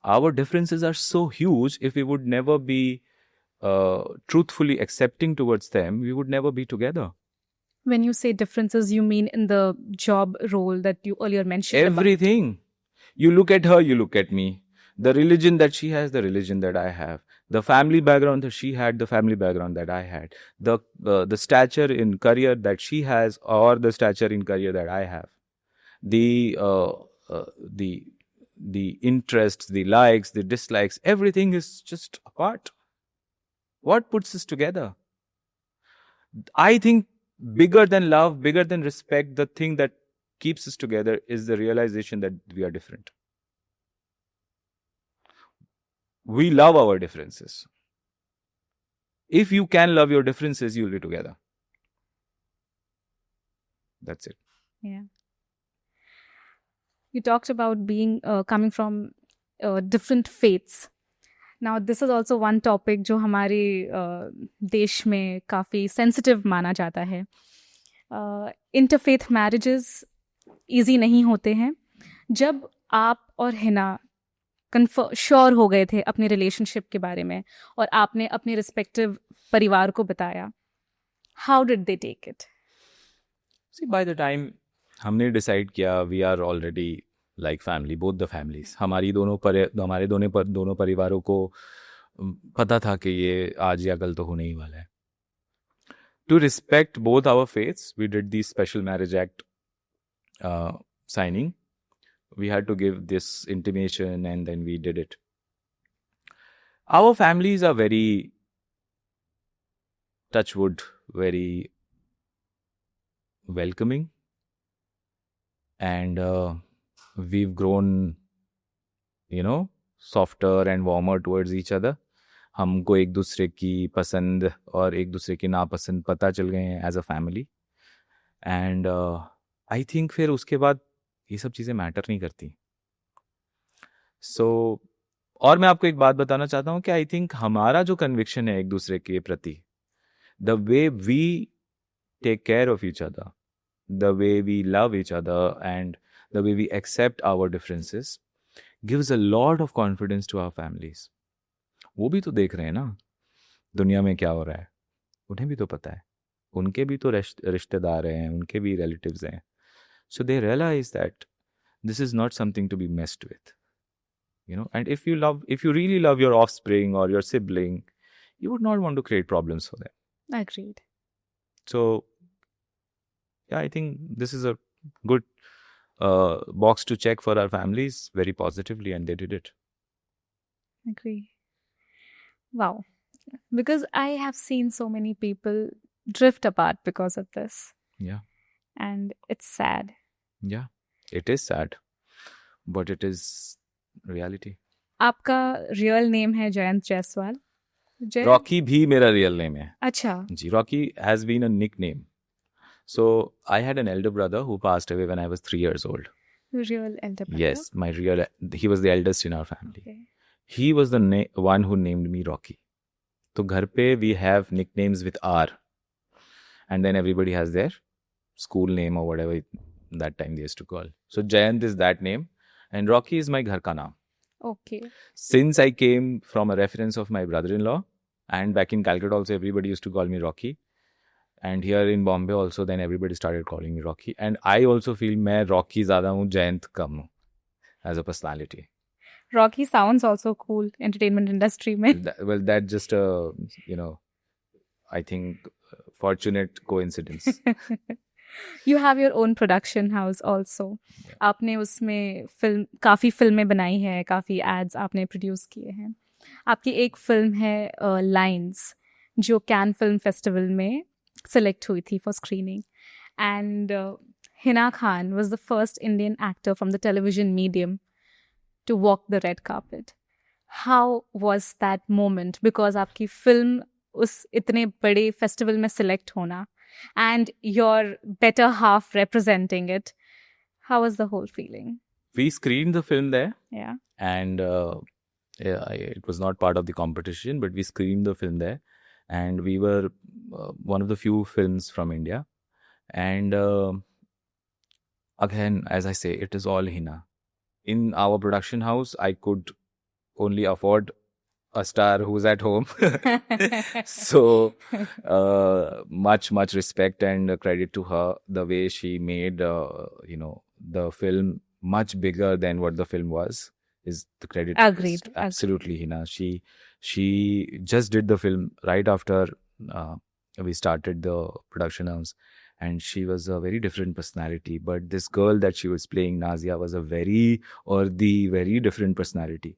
Our differences are so huge. If we would never be truthfully accepting towards them, we would never be together. When you say differences, you mean in the job role that you earlier mentioned? Everything. You look at her, you look at me. The religion that she has, the religion that I have. The family background that she had, the family background that I had. The stature in career that she has or the stature in career that I have. The interests, the likes, the dislikes, everything is just apart. What puts us together? I think bigger than love, bigger than respect, the thing that keeps us together is the realization that we are different. We love our differences. If you can love your differences, you'll be together. That's it. Yeah. You talked about being coming from different faiths. Now, this is also one topic जो हमारे देश में काफ़ी sensitive माना जाता है. Interfaith marriages easy नहीं होते हैं. जब आप और हिना श्योर हो गए थे अपने रिलेशनशिप के बारे में और आपने अपने रिस्पेक्टिव परिवार को बताया, how did they take it? See by the time हमने डिसाइड किया we are already like family, both the families. हमारे दोनों परिवारों को पता था कि ये आज या कल तो होने ही वाला है. to respect both our faiths, we did the Special Marriage Act signing. We had to give this intimation and then we did it. Our families are very, touch wood, very welcoming. And we've grown, softer and warmer towards each other. हमको एक दूसरे की पसंद और एक दूसरे की नापसंद पता चल गए हैं as a family. And I think फिर उसके बाद ये सब चीज़ें मैटर नहीं करती. सो और मैं आपको एक बात बताना चाहता हूँ कि आई थिंक हमारा जो कन्विक्शन है एक दूसरे के प्रति, the way we take care of each other, the way we love each other and the way we accept our differences gives a lot of confidence to our families. वो भी तो देख रहे हैं ना दुनिया में क्या हो रहा है, उन्हें भी तो पता है, उनके भी तो रिश्तेदार हैं, उनके भी relatives हैं. So they realize that this is not something to be messed with, and if you really love your offspring or your sibling, you would not want to create problems for them. Agreed. So yeah, I think this is a good box to check for our families very positively, and they did it. Agree. Wow. Because I have seen so many people drift apart because of this. Yeah. And it's sad. Yeah, it is sad, but it is reality. आपका real name है Jayant Jaiswal? Rocky भी मेरा real name है. अच्छा. जी, Rocky has been a nickname. So I had an elder brother who passed away when I was 3 years old. Real elder brother? Yes, he was the eldest in our family. Okay. He was the one who named me Rocky. So घर पे we have nicknames with R. And then everybody has their school name or whatever that time they used to call. So Jayant is that name and Rocky is my ghar ka naam. Okay. Since I came from a reference of my brother-in-law, and back in Calcutta also everybody used to call me Rocky. And here in Bombay also, then everybody started calling me Rocky. And I also feel मैं Rocky ज़्यादा हूँ, Jayant कम हूँ as a personality. Rocky sounds also cool entertainment industry में. Well, that just a, I think fortunate coincidence. You have your own production house also. Yeah. आपने उसमें काफ़ी फिल्में बनाई हैं, काफ़ी ads आपने produce किए हैं. आपकी एक फिल्म है Lines, जो कैन फिल्म फेस्टिवल में select हुई थी for screening. And Hina Khan was the first Indian actor from the television medium to walk the red carpet. How was that moment? Because आपकी फिल्म उस इतने बड़े festival में select होना and your better half representing it. How was the whole feeling? We screened the film there. Yeah. And it was not part of the competition, but we screened the film there. And we were one of the few films from India. And again, as I say, it is all Hina. In our production house, I could only afford a star who's at home. So much respect and credit to her. The way she made, the film much bigger than what the film was is the credit. Agreed. Absolutely, Hina. She just did the film right after we started the production house. And she was a very different personality. But this girl that she was playing, Nazia, was a very different personality.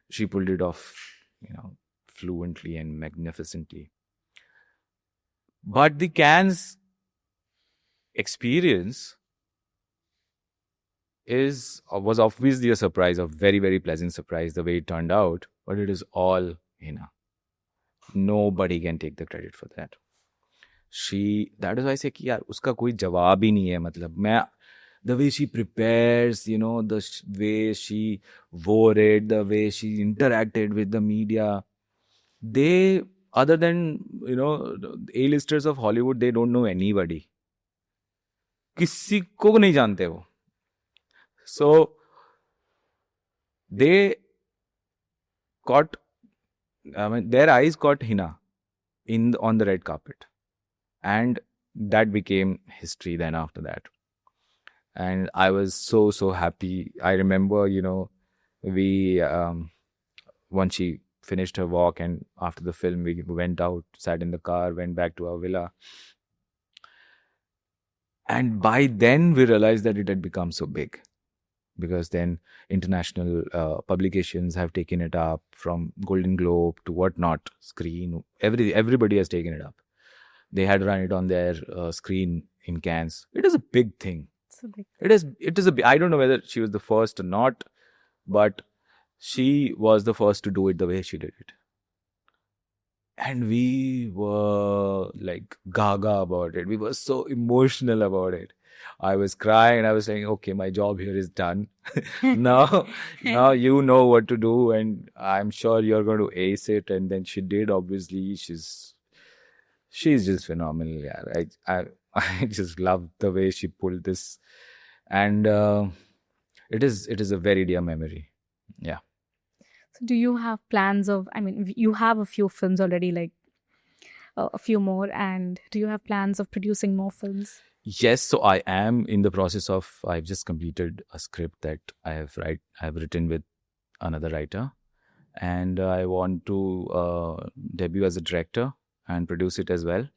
She pulled it off, fluently and magnificently. But the Cannes experience was obviously a surprise, a very, very pleasant surprise, the way it turned out. But it is all Hina. Nobody can take the credit for that. That is why I say कि यार उसका कोई जवाब ही नहीं है. मतलब the way she prepares, the way she wore it, the way she interacted with the media, they, other than, A-listers of Hollywood, they don't know anybody. किसी को नहीं जानते वो. So, their eyes caught Hina on the red carpet. And that became history then after that. And I was so happy. I remember, we once she finished her walk, and after the film we went out, sat in the car, went back to our villa. And by then we realized that it had become so big, because then international publications have taken it up, from Golden Globe to whatnot, Screen, everybody has taken it up. They had run it on their screen in Cannes. It is a big thing. It's a big It is I don't know whether she was the first or not, but she was the first to do it the way she did it. And we were like gaga about it. We were so emotional about it. I was crying. I was saying, okay, my job here is done. now you know what to do, and I'm sure you're going to ace it. And then she did. Obviously, she's just phenomenal. Yeah, I just love the way she pulled this, and it is a very dear memory. Yeah. So do you have plans of, I mean, you have a few films already, like a few more, and do you have plans of producing more films? Yes, so I am in the process of, I've just completed a script that I have written with another writer, and I want to debut as a director and produce it as well.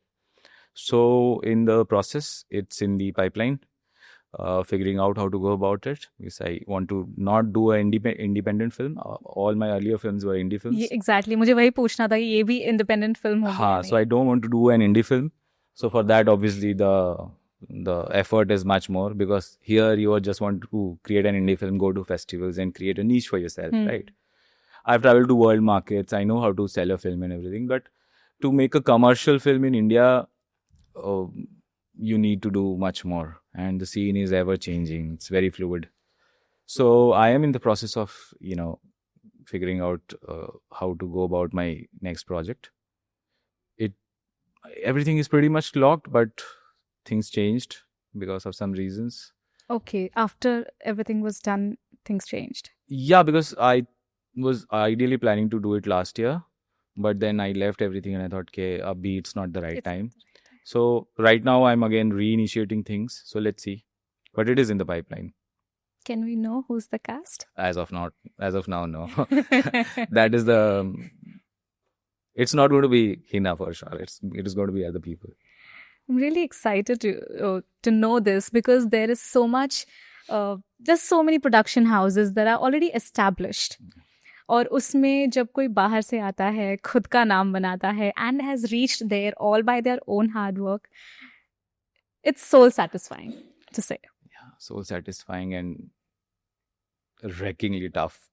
So in the process, it's in the pipeline, figuring out how to go about it, because I want to not do an independent film. All my earlier films were indie films. Exactly, मुझे वही पूछना था कि ये भी independent film होगी या नहीं? So I don't want to do an indie film. So for that, obviously the effort is much more, because here you just want to create an indie film, go to festivals and create a niche for yourself, right? I've traveled to world markets. I know how to sell a film and everything, but to make a commercial film in India, you need to do much more, and the scene is ever changing. It's very fluid. So I am in the process of, figuring out how to go about my next project. Everything is pretty much locked, but things changed because of some reasons. Okay, after everything was done, things changed. Yeah, because I was ideally planning to do it last year, but then I left everything and I thought, okay, abhi it's not the right time. So right now I'm again reinitiating things. So let's see. But it is in the pipeline. Can we know who's the cast? As of now, no. That is it's not going to be Hina for sure. It is going to be other people. I'm really excited to know this, because there is so much, there's so many production houses that are already established. और उसमें जब कोई बाहर से आता है, खुद का नाम बनाता है, and has reached there all by their own hard work, it's soul satisfying to say. Yeah, soul satisfying and wreckingly tough.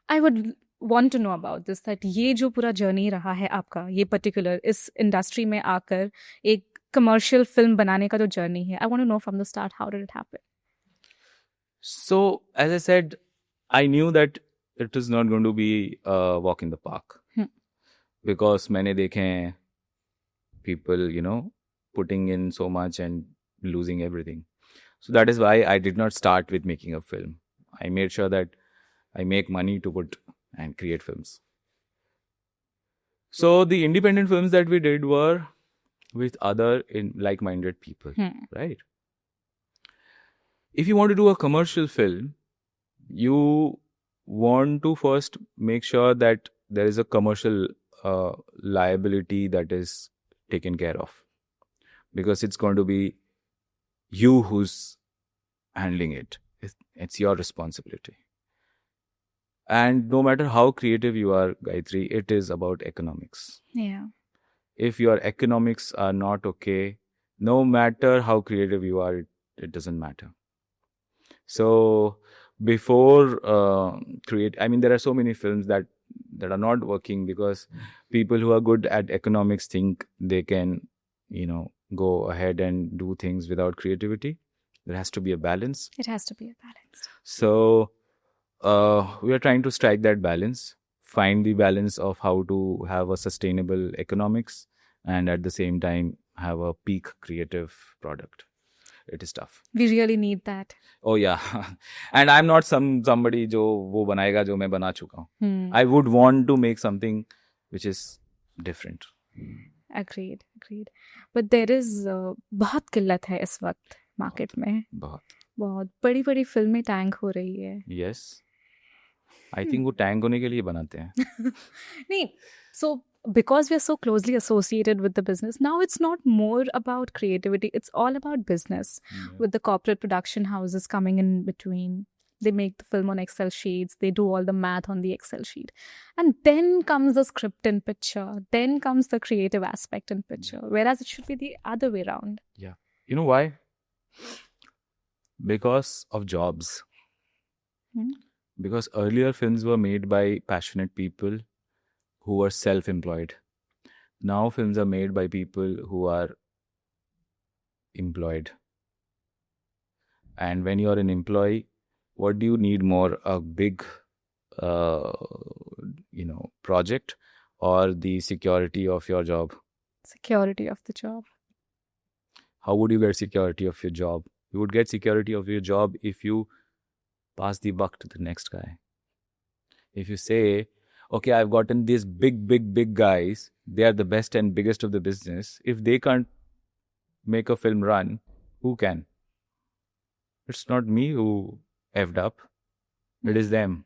I would want to know about this, that ये जो पूरा जर्नी रहा है आपका, ये पर्टिकुलर इस industry में आकर एक कमर्शियल फिल्म बनाने का जो जर्नी है, I want to know from the start, how did it happen? So as I said, I knew that it is not going to be a walk in the park, because मैंने देखे हैं people putting in so much and losing everything. So that is why I did not start with making a film. I made sure that I make money to put and create films. So the independent films that we did were with other like-minded people, right? If you want to do a commercial film, you want to first make sure that there is a commercial liability that is taken care of, because it's going to be you who's handling it. It's your responsibility. And no matter how creative you are, Gayatri, it is about economics. Yeah. If your economics are not okay, no matter how creative you are, it doesn't matter. So before there are so many films that are not working because people who are good at economics think they can, go ahead and do things without creativity. There has to be a balance. It has to be a balance. So we are trying to strike that balance, find the balance of how to have a sustainable economics and at the same time have a peak creative product. It is tough. We really need that. Oh yeah. And I'm not somebody जो वो बनाएगा जो मैं बना चुका हूँ. I would want to make something which is different. Agreed. But there is बहुत किल्लत है इस वक्त मार्केट में. बहुत बड़ी फिल्में टैंक हो रही है. Yes. आई थिंक वो टैंक होने के लिए बनाते हैं. नहीं, so because we're so closely associated with the business, now it's not more about creativity, it's all about business. With the corporate production houses coming in between, they make the film on Excel sheets, they do all the math on the Excel sheet, and then comes the script in picture, then comes the creative aspect in picture, whereas it should be the other way around. Yeah. You know why? Because of jobs. Because earlier films were made by passionate people who were self-employed. Now films are made by people who are employed. And when you're an employee, what do you need more? A big, project, or the security of your job? Security of the job. How would you get security of your job? You would get security of your job if you pass the buck to the next guy. If you say, okay, I've gotten these big guys, they are the best and biggest of the business. If they can't make a film run, who can? It's not me who effed up. It is them.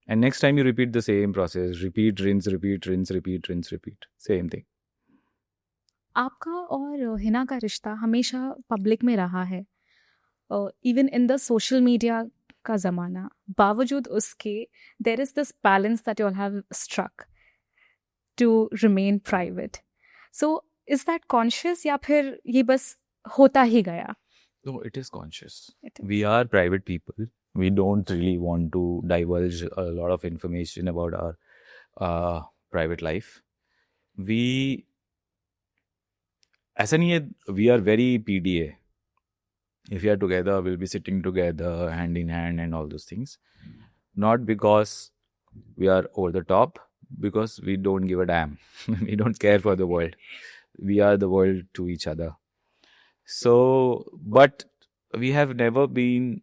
And next time you repeat the same process. Repeat, rinse, repeat, rinse, repeat, rinse, repeat. Same thing. आपका और हिना का रिश्ता हमेशा public में रहा है, even in the social media का ज़माना. बावजूद उसके there is this balance that you all have struck to remain private. So is that conscious या फिर ये बस होता ही गया? No, it is conscious. We are private people. We don't really want to divulge a lot of information about our private life. ऐसा नहीं है, we are very PDA. If we are together, we'll be sitting together, hand in hand, and all those things. Not because we are over the top, because we don't give a damn. We don't care for the world. We are the world to each other. So, but we have never been,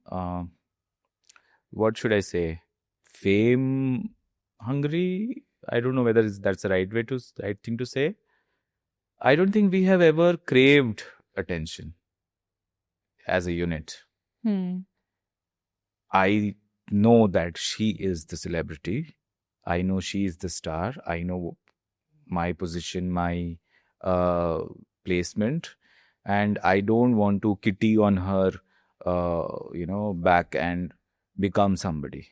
what should I say, fame hungry? I don't know whether that's the right thing to say. I don't think we have ever craved attention as a unit. I know that she is the celebrity. I know she is the star. I know my position, my placement. And I don't want to kitty on her, back and become somebody.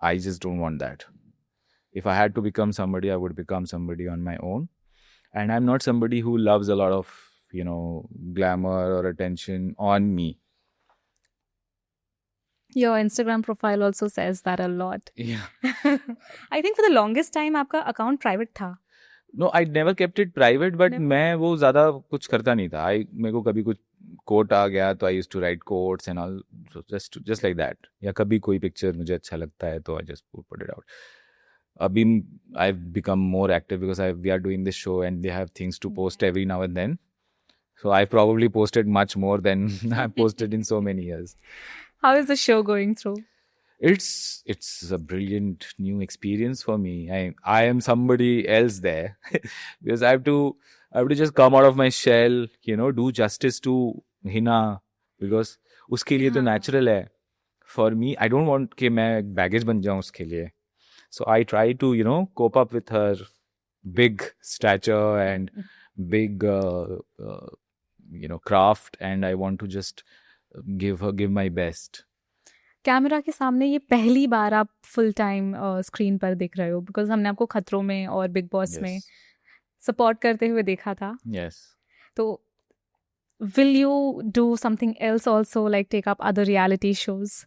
I just don't want that. If I had to become somebody, I would become somebody on my own. And I'm not somebody who loves a lot of, glamour or attention on me. Your Instagram profile also says that a lot. Yeah. I think for the longest time आपका account private था. No, I never kept it private, but मैं वो ज़्यादा कुछ करता नहीं था. मेरे को कभी कुछ quote आ गया तो I used to write quotes and all, so just like that. या कभी कोई picture मुझे अच्छा लगता है तो I just put it out. Abhi I've become more active because we are doing this show and they have things to post every now and then. So I've probably posted much more than I've posted in so many years. How is the show going through? It's a brilliant new experience for me. I am somebody else there because I have to just come out of my shell, do justice to Hina, because उसके लिए तो natural है. For me, I don't want कि मैं baggage बन जाऊँ उसके लिए. So I try to, cope up with her big stature and big, craft, and I want to just give my best. Camera के सामने ये पहली बार आप फुल टाइम स्क्रीन पर दिख रहे हो, बिकॉज हमने आपको खतरों में और बिग बॉस में सपोर्ट करते हुए देखा था. Yes. तो will you do something else also, like take up other reality shows?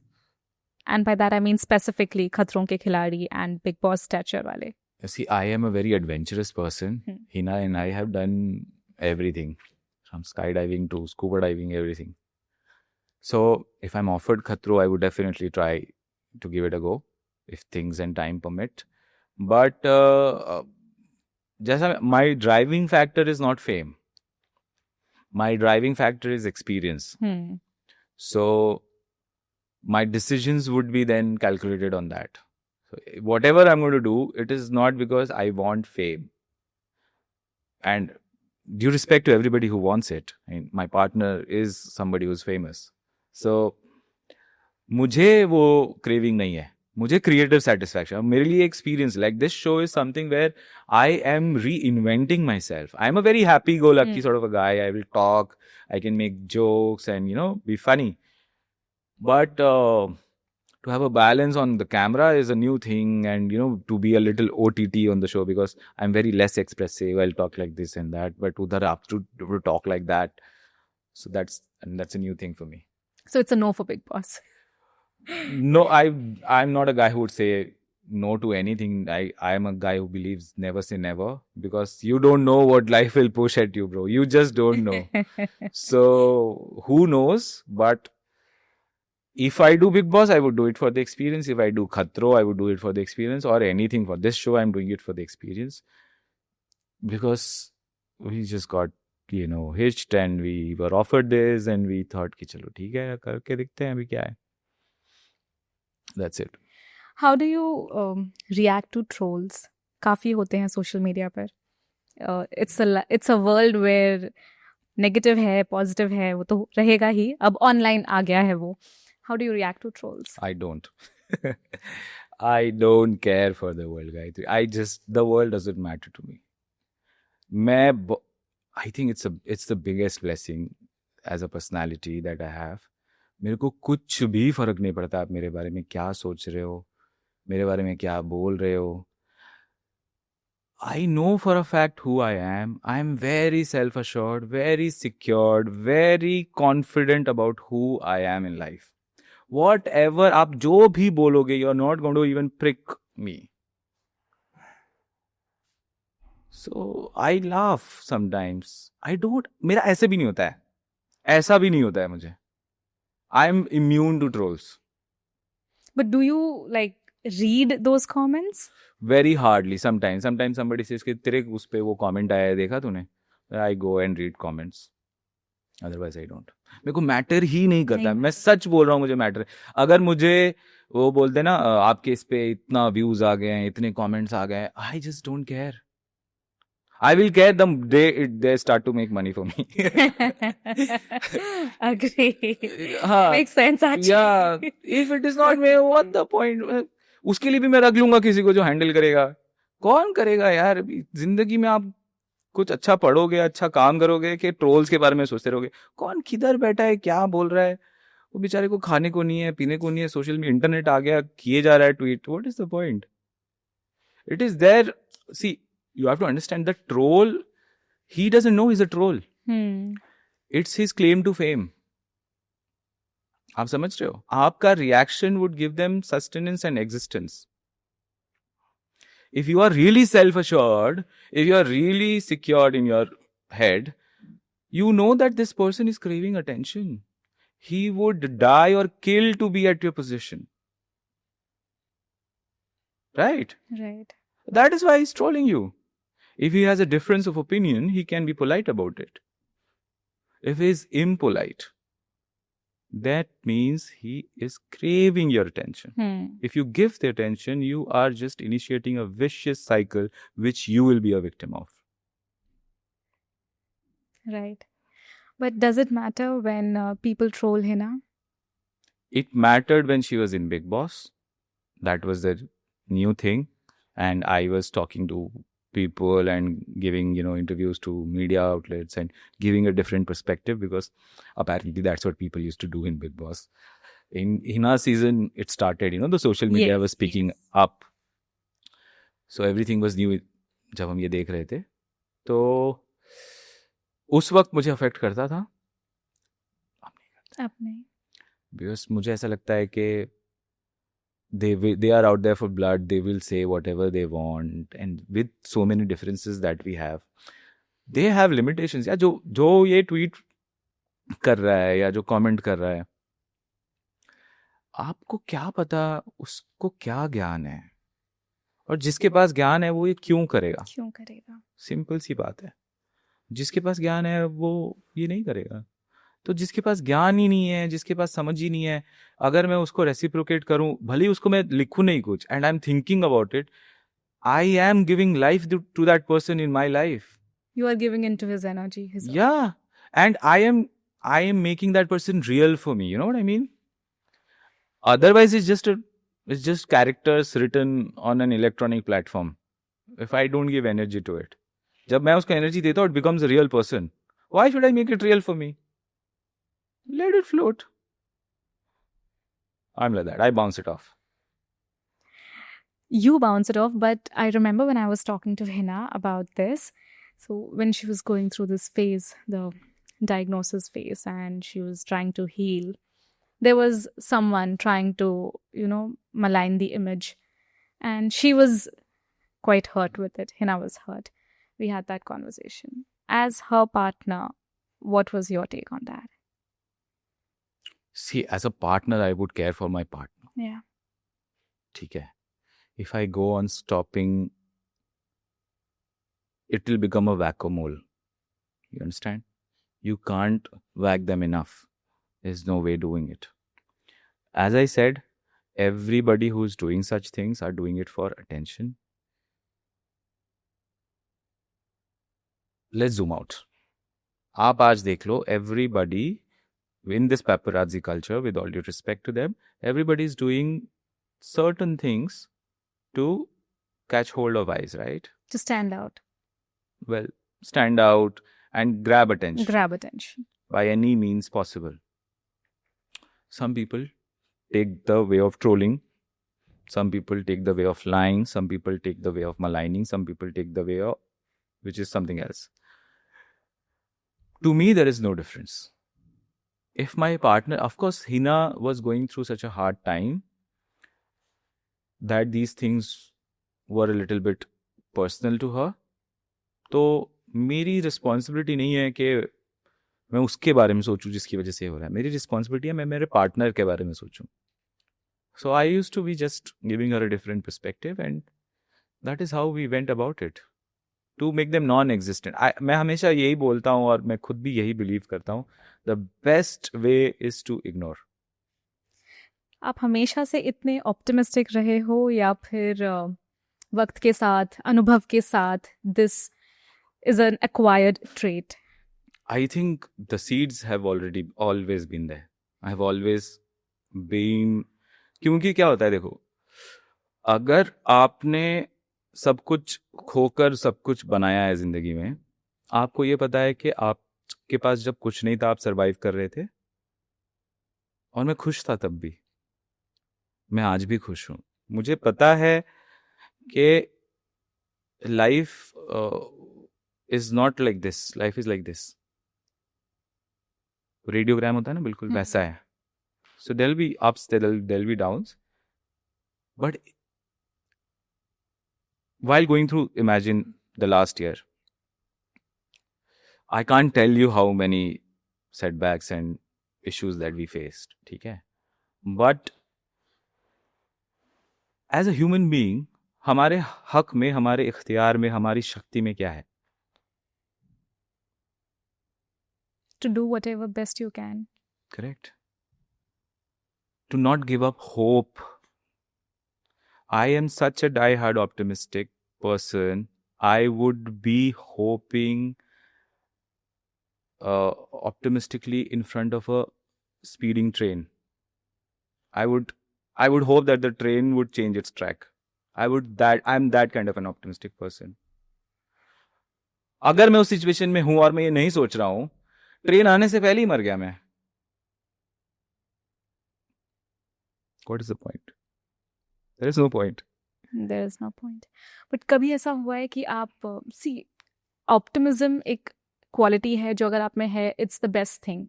And by that I mean specifically Khatron Ke Khiladi and Bigg Boss stature wale. See, I am a very adventurous person. Hina and I have done everything, from skydiving to scuba diving, everything. So if I'm offered Khatro, I would definitely try to give it a go if things and time permit. But my driving factor is not fame. My driving factor is experience. So my decisions would be then calculated on that. So whatever I'm going to do, it is not because I want fame. And due respect to everybody who wants it. I mean, my partner is somebody who's famous. So मुझे वो craving नहीं है. मुझे creative satisfaction, मेरे लिए experience, like this show is something where I am reinventing myself. I am a very happy go lucky sort of a guy. I will talk, I can make jokes and, you know, be funny. But to have a balance on the camera is a new thing, and, you know, to be a little OTT on the show, because I'm very less expressive. I'll talk like this and that, but udhar up to talk like that. So that's a new thing for me. So it's a no for Bigg Boss. No, I'm not a guy who would say no to anything. I'm a guy who believes never say never, because you don't know what life will push at you, bro. You just don't know. So who knows? But if I do Bigg Boss, I would do it for the experience. If I do Khatron, I would do it for the experience, or anything for this show, I'm doing it for the experience, because we just got, you know, hitched and we were offered this and we thought कि चलो ठीक है, करके दिखते हैं अभी क्या है. That's it. How do you react to trolls? काफी होते हैं सोशल मीडिया पर. It's a world where negative है, पॉजिटिव है, वो तो रहेगा ही. अब ऑनलाइन आ गया है वो. How do you react to trolls? I don't. I don't care for the world, guy. The world doesn't matter to me. I think it's the biggest blessing as a personality that I have. मेरे को कुछ भी फर्क नहीं पड़ता आप मेरे बारे में क्या सोच रहे हो, मेरे बारे में क्या बोल रहे हो. I know for a fact who I am. I am very self-assured, very secured, very confident about who I am in life. Whatever आप जो भी बोलोगे, you're not going to even prick me. So I laugh sometimes. मेरा ऐसे भी नहीं होता है, ऐसा भी नहीं होता है मुझे. I'm immune to trolls. But do you like read those comments? Very hardly. Sometimes somebody says कि तेरे उस पे वो comment आया है, देखा तूने? I go and read comments. Otherwise I don't. मेरे को मैटर ही नहीं करता. मैं सच बोल रहा हूँ, मुझे मैटर. अगर मुझे वो बोलते ना आपके इस पे इतना व्यूज आ गए हैं, इतने कमेंट्स आ गए हैं, I just don't care. I will care the day they start to make money for me. Agree. Makes sense actually. Yeah. If it is not me, what the point? उसके लिए भी मैं रख लूंगा किसी को जो हैंडल करेगा. कौन करेगा यार? जिंदगी में आप कुछ अच्छा पढ़ोगे, अच्छा काम करोगे, कि ट्रोल्स के बारे में सोचते रहोगे. कौन किधर बैठा है, क्या बोल रहा है, वो बेचारे को खाने को नहीं है, पीने को नहीं है, सोशल मीडिया इंटरनेट आ गया, किए जा रहा है tweet. What is the point? It is there. See, you have to understand the troll, he doesn't know he's a troll. It's his claim to fame. आप समझ रहे हो? आपका reaction would give them sustenance and existence. If you are really self-assured, if you are really secured in your head, you know that this person is craving attention. He would die or kill to be at your position. Right? Right. That is why he's trolling you. If he has a difference of opinion, he can be polite about it. If he is impolite, that means he is craving your attention. If you give the attention, you are just initiating a vicious cycle which you will be a victim of. Right. But does it matter when people troll Hina? It mattered when she was in Bigg Boss. That was the new thing. And I was talking to people and giving, you know, interviews to media outlets and giving a different perspective, because apparently that's what people used to do in Bigg Boss. In Hina's season, it started, you know, the social media was picking up. So everything was new. जब हम ये देख रहे थे, तो उस वक्त मुझे अफेक्ट करता था. अब नहीं. Because मुझे ऐसा लगता है कि they are out there for blood. They will say whatever they want, and with so many differences that we have, they have limitations. या जो ये ट्वीट कर रहा है या जो कमेंट कर रहा है, आपको क्या पता उसको क्या ज्ञान है, और जिसके पास ज्ञान है वो ये क्यों करेगा. सिंपल सी बात है. जिसके पास ज्ञान है वो ये नहीं करेगा. तो जिसके पास ज्ञान ही नहीं है, जिसके पास समझ ही नहीं है, अगर मैं उसको रेसिप्रोकेट करूं, भले ही उसको मैं लिखूं नहीं कुछ, and I am thinking about it, I am giving life to that person in my life. You are giving into his energy. Yeah, and I am making that person real for me. You know what I mean? Otherwise it's just It's just characters written on an electronic platform. If I don't give energy to it, जब मैं उसको energy देता हूँ, it becomes a real person. Why should I make it real for me? Let it float. I'm like that. I bounce it off. You bounce it off, but I remember when I was talking to Hina about this. So when she was going through this phase, the diagnosis phase, and she was trying to heal, there was someone trying to, malign the image, and she was quite hurt with it. Hina was hurt. We had that conversation. As her partner, what was your take on that? See, as a partner, I would care for my partner. Yeah. ठीक है. If I go on stopping, it will become a whack-a-mole. You understand? You can't whack them enough. There's no way doing it. As I said, everybody who's doing such things are doing it for attention. Let's zoom out. आप आज देख लो, everybody in this paparazzi culture, with all due respect to them, everybody is doing certain things to catch hold of eyes, right? To stand out. Well, stand out and grab attention. Grab attention. By any means possible. Some people take the way of trolling. Some people take the way of lying. Some people take the way of maligning. Some people take the way of, which is something else. To me, there is no difference. If my partner, of course, Hina was going through such a hard time that these things were a little bit personal to her. तो मेरी responsibility नहीं है कि मैं उसके बारे में सोचूं जिसकी वजह से हो रहा है. मेरी रिस्पॉन्सिबिलिटी है मैं मेरे पार्टनर के बारे में सोचूं. So I used to be just giving her a different perspective, and that is how we went about it. To make them non-existent. मैं हमेशा यही बोलता हूँ और मैं खुद भी यही बिलीव करता हूँ. The best way is to ignore. आप हमेशा से इतने ऑप्टिमिस्टिक रहे हो या फिर वक्त के साथ, अनुभव के साथ, this is an acquired trait? I think the seeds have always been there. I have always been. क्योंकि क्या होता है देखो, अगर आपने सब कुछ खोकर सब कुछ बनाया है जिंदगी में, आपको ये पता है कि आपके पास जब कुछ नहीं था आप सरवाइव कर रहे थे, और मैं खुश था तब भी, मैं आज भी खुश हूँ. मुझे पता है कि life is not like this, life is like this. Radiogram होता है ना, बिल्कुल वैसा है. So there'll be ups, there'll be downs. But while going through, imagine the last year, I can't tell you how many setbacks and issues that we faced. ठीक है? But as a human being, हमारे हक में, हमारे इख्तियार में, हमारी शक्ति में क्या है? To do whatever best you can. Correct. To not give up hope. I am such a die-hard optimistic person. I would be hoping optimistically in front of a speeding train. I would hope that the train would change its track. I'm that kind of an optimistic person. अगर मैं उस situation में हूं और मैं ये नहीं सोच रहा हूं, ट्रेन आने से पहले ही मर गया मैं. What is the point? There is no point. There is no point. But कभी ऐसा हुआ है कि आप see, optimism एक quality है जो अगर आप में है, it's the best thing.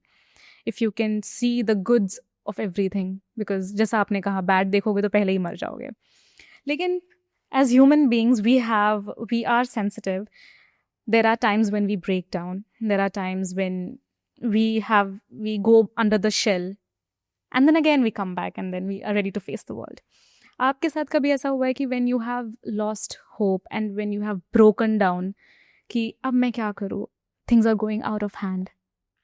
If you can see the goods of everything, because जैसा आपने कहा, bad देखोगे तो पहले ही मर जाओगे. लेकिन as human beings, we are sensitive. There are times when we break down. There are times when we go under the shell. And then again we come back and then we are ready to face the world. आपके साथ कभी ऐसा हुआ है कि when you have lost hope and when you have broken down कि अब मैं क्या करूँ, things are going out of hand,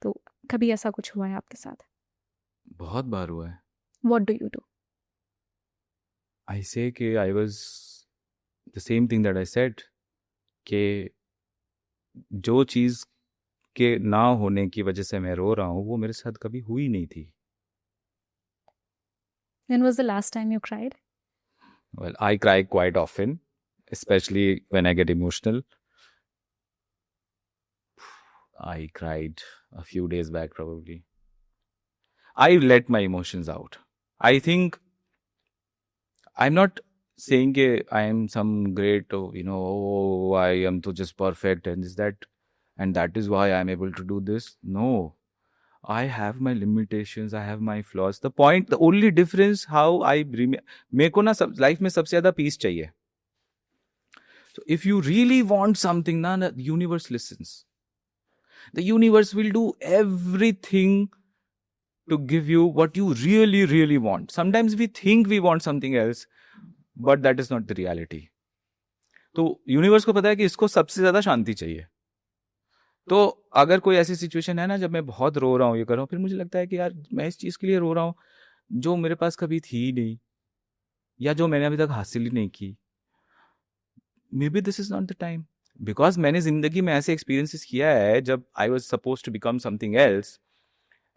तो कभी ऐसा कुछ हुआ है आपके साथ? बहुत बार हुआ है. What do you do? I say कि I was the same thing that I said, कि जो चीज़ के ना होने की वजह से मैं रो रहा हूँ वो मेरे साथ कभी हुई नहीं थी. When was the last time you cried? Well, I cry quite often, especially when I get emotional. I cried a few days back, probably. I let my emotions out. I think I'm not saying I am some great, oh, I am to just perfect and is that, and that is why I'm able to do this. No, I have my limitations. I have my flaws. The only difference how मेरे को ना सब life में सबसे ज्यादा piece चाहिए. So if you really want something, na, the universe listens. The universe will do everything to give you what you really, really want. Sometimes we think we want something else, but that is not the reality. तो universe को पता है कि इसको सबसे ज्यादा शांति चाहिए. तो अगर कोई ऐसी सिचुएशन है ना जब मैं बहुत रो रहा हूँ, ये कर रहा हूँ, फिर मुझे लगता है कि यार मैं इस चीज के लिए रो रहा हूँ जो मेरे पास कभी थी ही नहीं, या जो मैंने अभी तक हासिल ही नहीं की. Maybe this is not the time. Because मैंने जिंदगी में ऐसे एक्सपीरियंसेस किया है जब I was suppose to become something else,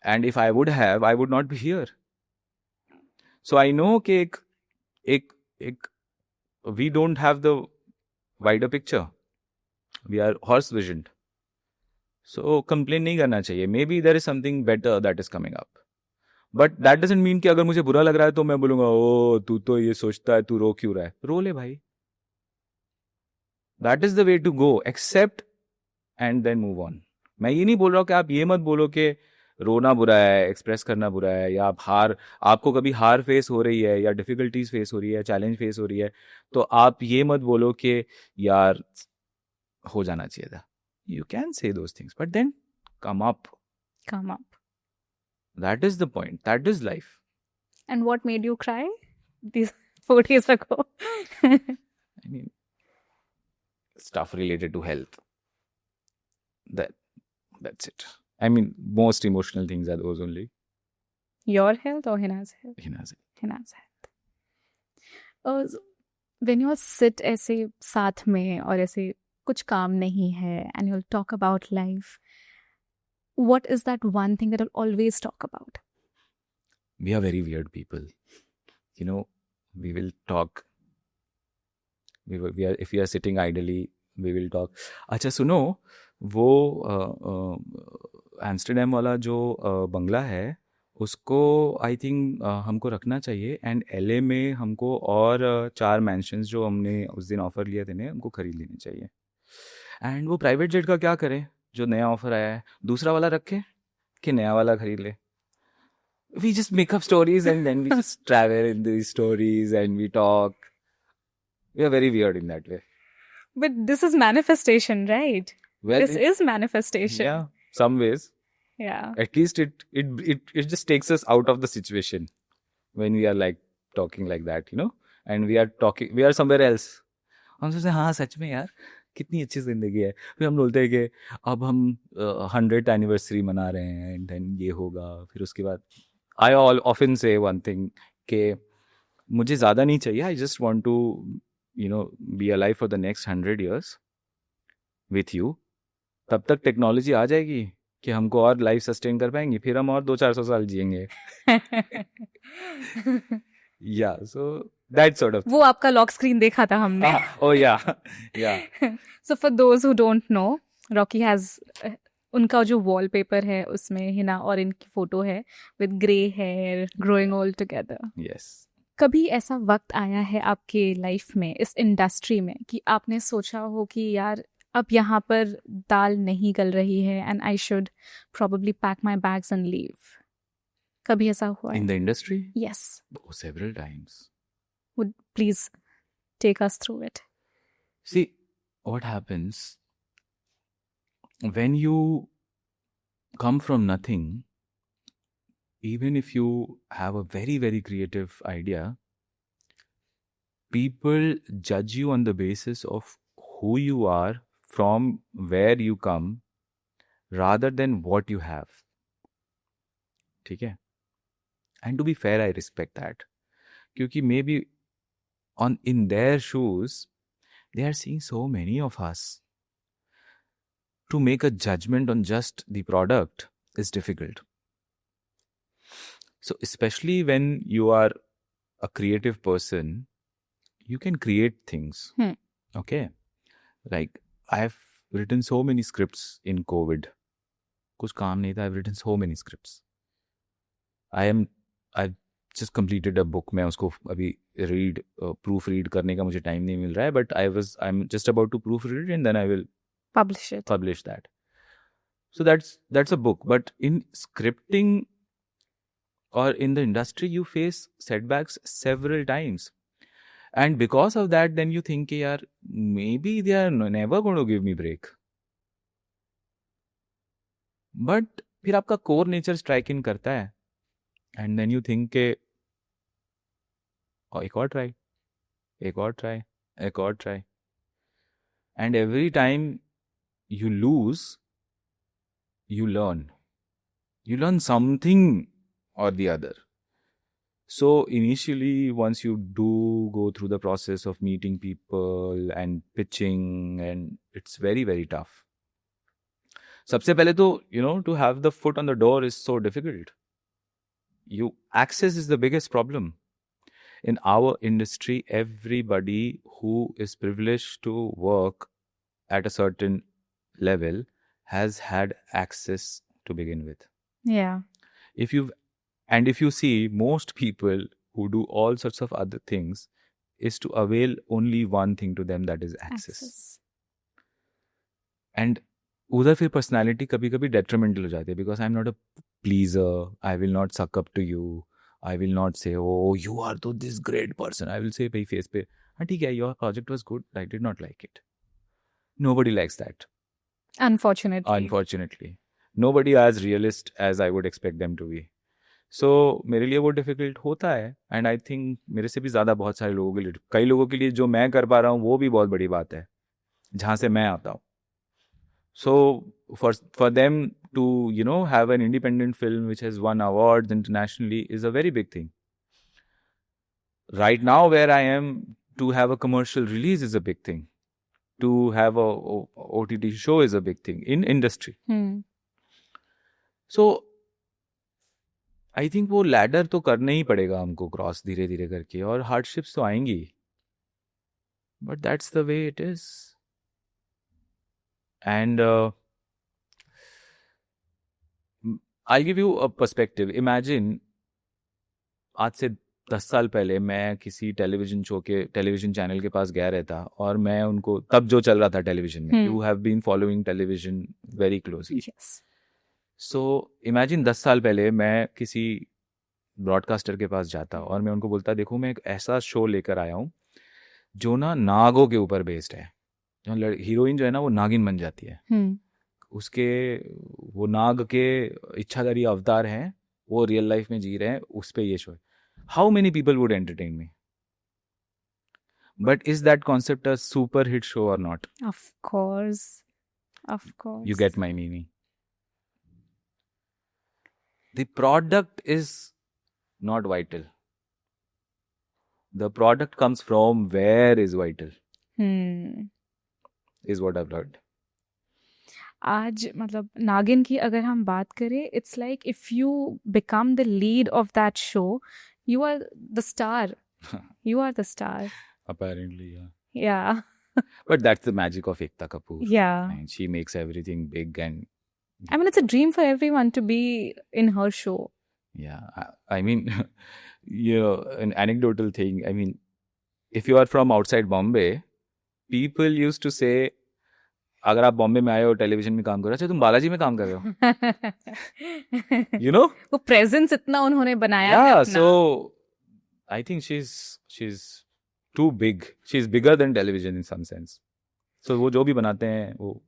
and if I would have, I would not be here. So I know कि एक एक we don't have the wider picture, we are horse visioned. So complain नहीं करना चाहिए. Maybe there is something better that is coming up, but that doesn't mean कि अगर मुझे बुरा लग रहा है तो मैं बोलूंगा ओ तू तो ये सोचता है, तू रो क्यों रहा है. रो ले भाई. That is the way to go. Accept and then move on. मैं ये नहीं बोल रहा हूँ कि आप ये मत बोलो कि रोना बुरा है, एक्सप्रेस करना बुरा है, या आपको कभी हार फेस हो रही है, या डिफिकल्टीज फेस हो रही है, चैलेंज फेस हो रही है, तो आप ये मत बोलो कि यार हो जाना चाहिए था. You can say those things, but then come up. That is the point. That is life. And what made you cry these 4 days ago? I mean, stuff related to health. That's it. I mean, most emotional things are those only. Your health or Hina's health? Hina's health. When you all sit ऐसे साथ में और ऐसे कुछ काम नहीं है and you'll talk about life, what is that one thing that you'll always talk about? We are very weird people. You know, we will talk. If we are sitting idly, we will talk. अच्छा सुनो, वो Amsterdam वाला जो बंगला है उसको I think हमको रखना चाहिए. एंड LA में हमको और 4 मैंशंस जो हमने उस दिन ऑफर लिए थे ना, हमको खरीद लेने चाहिए. एंड वो प्राइवेट जेट का क्या करें जो नया ऑफर आया है, दूसरा वाला रखे कि नया वाला खरीद ले. We just make up stories and then we just travel in these stories and we talk. We are very weird in that way. But this is manifestation, right? Well, this is manifestation. Yeah, some ways. Yeah. At least it just takes us out of the situation when we are like talking like that, you know, and we are somewhere else. हम सोचते हैं हाँ सच में यार कितनी अच्छी जिंदगी है. फिर हम बोलते हैं कि अब हम 100th एनिवर्सरी मना रहे हैं एंड देन ये होगा. फिर उसके बाद I often say one thing कि मुझे ज़्यादा नहीं चाहिए. I just want to, you know, be alive for the next 100 years with you. तब तक टेक्नोलॉजी आ जाएगी कि हमको और लाइफ सस्टेन कर पाएंगे, फिर हम और 200-400 साल जिएंगे. Yeah, so that sort of thing. वो आपका लॉक स्क्रीन देखा था हमने. Oh yeah. So for those who don't know, Rocky has उनका जो वॉलपेपर है उसमें हिना और इनकी फोटो है with grey hair growing all together. Yes. कभी ऐसा वक्त आया है आपके लाइफ में इस इंडस्ट्री में कि आपने सोचा हो कि यार अब यहाँ पर दाल नहीं गल रही है and I should probably pack my bags and leave? कभी ऐसा हुआ है? In the industry? Yes. Oh, several times. Would please take us through it. See, what happens when you come from nothing, even if you have a very, very creative idea, people judge you on the basis of who you are, from where you come, rather than what you have. ठीक है? And to be fair, I respect that. क्योंकि maybe in their shoes, they are seeing so many of us. To make a judgment on just the product is difficult. So especially when you are a creative person you can create things. Okay, like I've written so many scripts in COVID. कुछ काम नहीं था. I've written so many scripts. I've just completed a book. मैं उसको अभी proof read करने का मुझे time नहीं मिल रहा है. But I'm just about to proofread it and then I will publish that. So that's a book. But in scripting or in the industry, you face setbacks several times. And because of that, then you think, yaar, maybe they are never going to give me break. But फिर आपका core nature strike in करता है. And then you think के एक और try. And every time you lose, you learn. You learn something or the other. So initially, once you do go through the process of meeting people and pitching, and it's very, very tough. सबसे पहले तो, to have the foot on the door is so difficult. Access is the biggest problem. In our industry, everybody who is privileged to work at a certain level has had access to begin with. Yeah. If you see, most people who do all sorts of other things is to avail only one thing to them, that is access. And उधर फिर personality कभी-कभी detrimental हो जाती है, because I'm not a pleaser. I will not suck up to you. I will not say, oh, you are this great person. I will say भाई face पे, हाँ ठीक है, your project was good. I did not like it. Nobody likes that. Unfortunately. Nobody as realist as I would expect them to be. So मेरे लिए वो difficult होता है. And I think मेरे से भी ज़्यादा बहुत सारे लोगों के लिए, कई लोगों के लिए जो मैं कर पा रहा हूँ वो भी बहुत बड़ी बात है, जहाँ से मैं आता हूँ. So for them to, have an independent film which has won awards internationally is a very big thing. Right now where I am, to have a commercial release is a big thing. To have a OTT show is a big thing in industry. So I think वो ladder तो करना ही पड़ेगा हमको cross धीरे धीरे करके, और hardships तो आएंगी. But that's the way it is. And I'll give you a perspective. Imagine, आज से 10 साल पहले मैं किसी टेलीविजन चैनल के पास गया रहता, और मैं उनको, तब जो चल रहा था टेलीविजन में, you have been following television very closely. Yes. So imagine 10 साल पहले मैं किसी ब्रॉडकास्टर के पास जाता और मैं उनको बोलता, देखो मैं एक ऐसा शो लेकर आया हूँ जो ना नागों के ऊपर बेस्ड है. हीरोइन जो है ना वो नागिन बन जाती है. उसके वो नाग के इच्छाधारी अवतार हैं, वो रियल लाइफ में जी रहे हैं, उस पे ये शो है. How many people would entertain me? But is that concept a super hit show और not? Of course. You get my meaning. The product is not vital. The product comes from where is vital. Is what I've learned. आज मतलब नागिन की अगर हम बात करें, it's like if you become the lead of that show, you are the star. You are the star. Apparently, yeah. Yeah. But that's the magic of Ekta Kapoor. Yeah. And she makes everything big, and I mean, it's a dream for everyone to be in her show. Yeah. I mean, an anecdotal thing. I mean, if you are from outside Bombay, people used to say, अगर आप बॉम्बे में आए हो television में काम कर रहे हो, अच्छा तुम बालाजी में काम कर रहे हो. वो प्रेजेंस इतना उन्होंने बनाया है Yeah, अपना. so I think she's too big. She's bigger than television in some sense. So वो जो भी बनाते हैं वो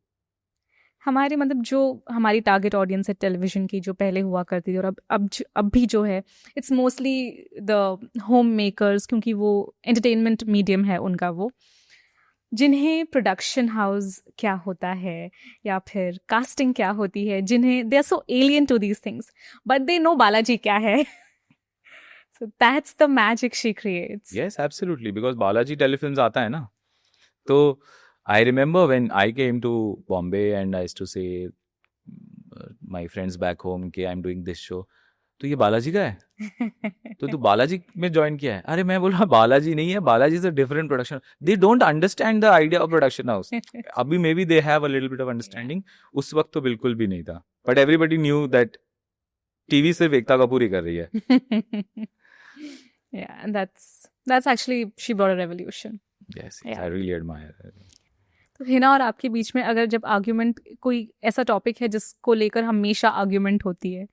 हमारे मतलब जो हमारी टारगेट ऑडियंस है टेलीविजन की, जो पहले हुआ करती थी और अब भी जो है, it's mostly the home makers, क्योंकि वो एंटरटेनमेंट मीडियम है उनका, वो जिन्हें प्रोडक्शन हाउस क्या होता है या फिर कास्टिंग क्या होती है, जिन्हें they are so alien to these things, but they know Balaji क्या है. So that's the magic she creates. Yes, absolutely, because Balaji telefilms आता है ना. तो I remember when I came to Bombay and I used to say my friends back home कि I'm doing this show. तो ये बालाजी का है, तो तू बालाजी में ज्वाइन किया है? अरे मैं बोला बालाजी नहीं है, Balaji is a different production. They don't understand the idea of production house. अभी maybe they have a little bit of understanding. उस वक्त तो बिल्कुल भी नहीं था. But everybody knew that TV सिर्फ एकता कपूर ही कर रही है. Yeah, and that's actually she brought a revolution. Yes, Yeah. I really admire her. तो हिना और आपके बीच में अगर जब आर्ग्यूमेंट, कोई ऐसा टॉपिक है जिसको लेकर हमेशा आर्ग्यूमेंट होती है?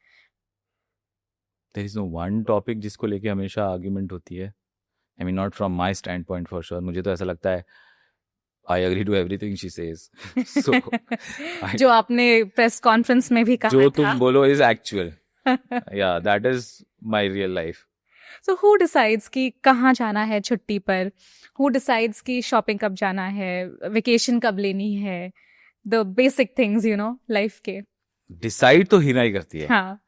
There is no one topic जिसको लेके हमेशा आर्ग्यूमेंट होती है. I mean, not from my standpoint for sure. मुझे तो ऐसा लगता है I agree to everything she says. So, जो आपने प्रेस कॉन्फ्रेंस में भी कहा जो था. तुम बोलो is actual. Yeah, that is my real life. So who decides कि कहाँ जाना है छुट्टी पर? Who decides कि शॉपिंग कब जाना है, वेकेशन कब लेनी है? The basic things, you know, life के. डिसाइड तो हिना ही करती है. हाँ.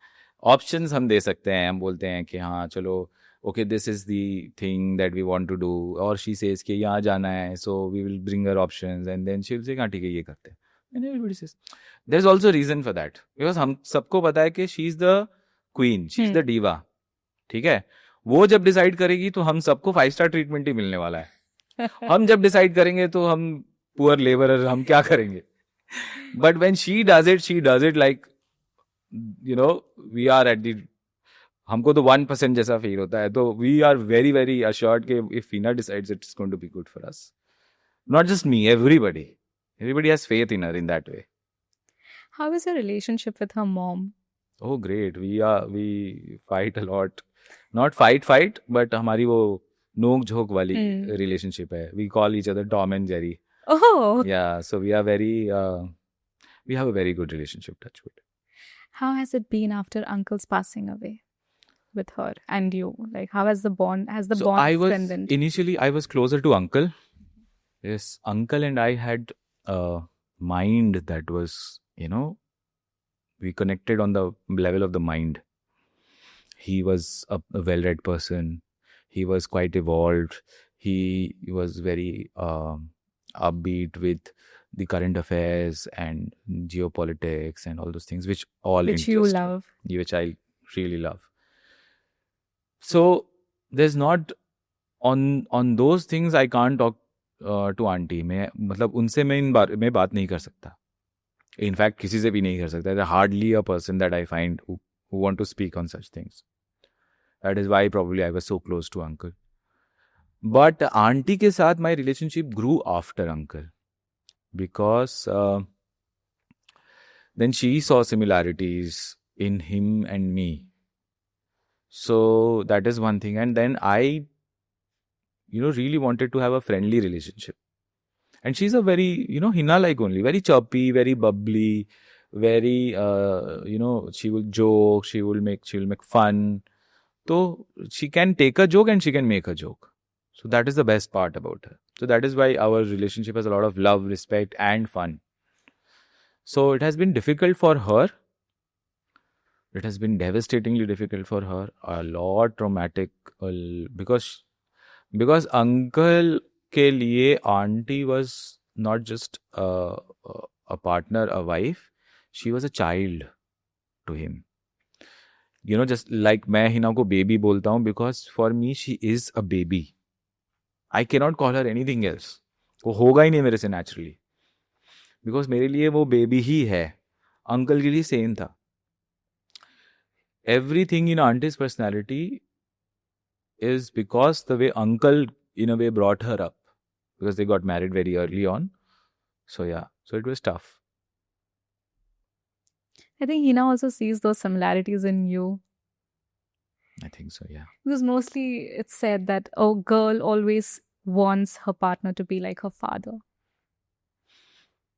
ऑप्शंस हम दे सकते हैं, हम बोलते हैं कि हाँ चलो okay this is the thing that we want to do, और शी सेज कि यहाँ जाना है, so we will bring her options and then she will say हाँ ठीक है ये करते हैं. And everybody says there is also reason for that, because हम सबको पता है कि she is the queen, she is the diva. ठीक है, वो जब डिसाइड करेगी तो हम सबको 5 स्टार ट्रीटमेंट ही मिलने वाला है. हम जब डिसाइड करेंगे तो हम पुअर लेबरर, हम क्या करेंगे? But when she does it like you know we are at the, हमको तो 1% जैसा फील होता है. तो we are very very assured कि if Hina decides it's going to be good for us. Not just me, everybody has faith in her in that way. How is your relationship with her mom? Oh great, we fight a lot. Not fight, but हमारी वो नोक झोंक वाली relationship है. We call each other Tom and Jerry. Oh. Yeah, so we are very we have a very good relationship, touch wood. How has it been after uncle's passing away with her and you? Like, how has the bond strengthened? Initially I was closer to uncle. Yes, uncle and I had a mind that was, you know, we connected on the level of the mind. He was a well-read person. He was quite evolved. He was very upbeat with the current affairs and geopolitics and all those things, which you love. Which I really love. So there's not on those things I can't talk to auntie. मैं मतलब उनसे मैं इन बार में बात नहीं कर सकता. In fact किसी से भी नहीं कर सकता. There's hardly a person that I find who want to speak on such things. That is why probably I was so close to uncle. But auntie के साथ my relationship grew after uncle, because then she saw similarities in him and me. So that is one thing. And then I, you know, really wanted to have a friendly relationship. And she's a very, you know, Hina like only, very chirpy, very bubbly, very, you know, she will joke, she will make fun. So she can take a joke and she can make a joke. So that is the best part about her. So that is why our relationship has a lot of love, respect and fun. So it has been difficult for her. It has been devastatingly difficult for her. A lot traumatic, because uncle के लिए auntie was not just a partner, a wife. She was a child to him. You know, just like मैं हिना को baby बोलता हूँ, because for me she is a baby. I cannot call her anything else. वो होगा ही नहीं मेरे से naturally. Because मेरे लिए वो baby ही है. Uncle के लिए same था. Everything in auntie's personality is because the way uncle in a way brought her up, because they got married very early on. So yeah, so it was tough. I think Hina also sees those similarities in you. I think so, yeah. Because mostly it's said that a girl always wants her partner to be like her father.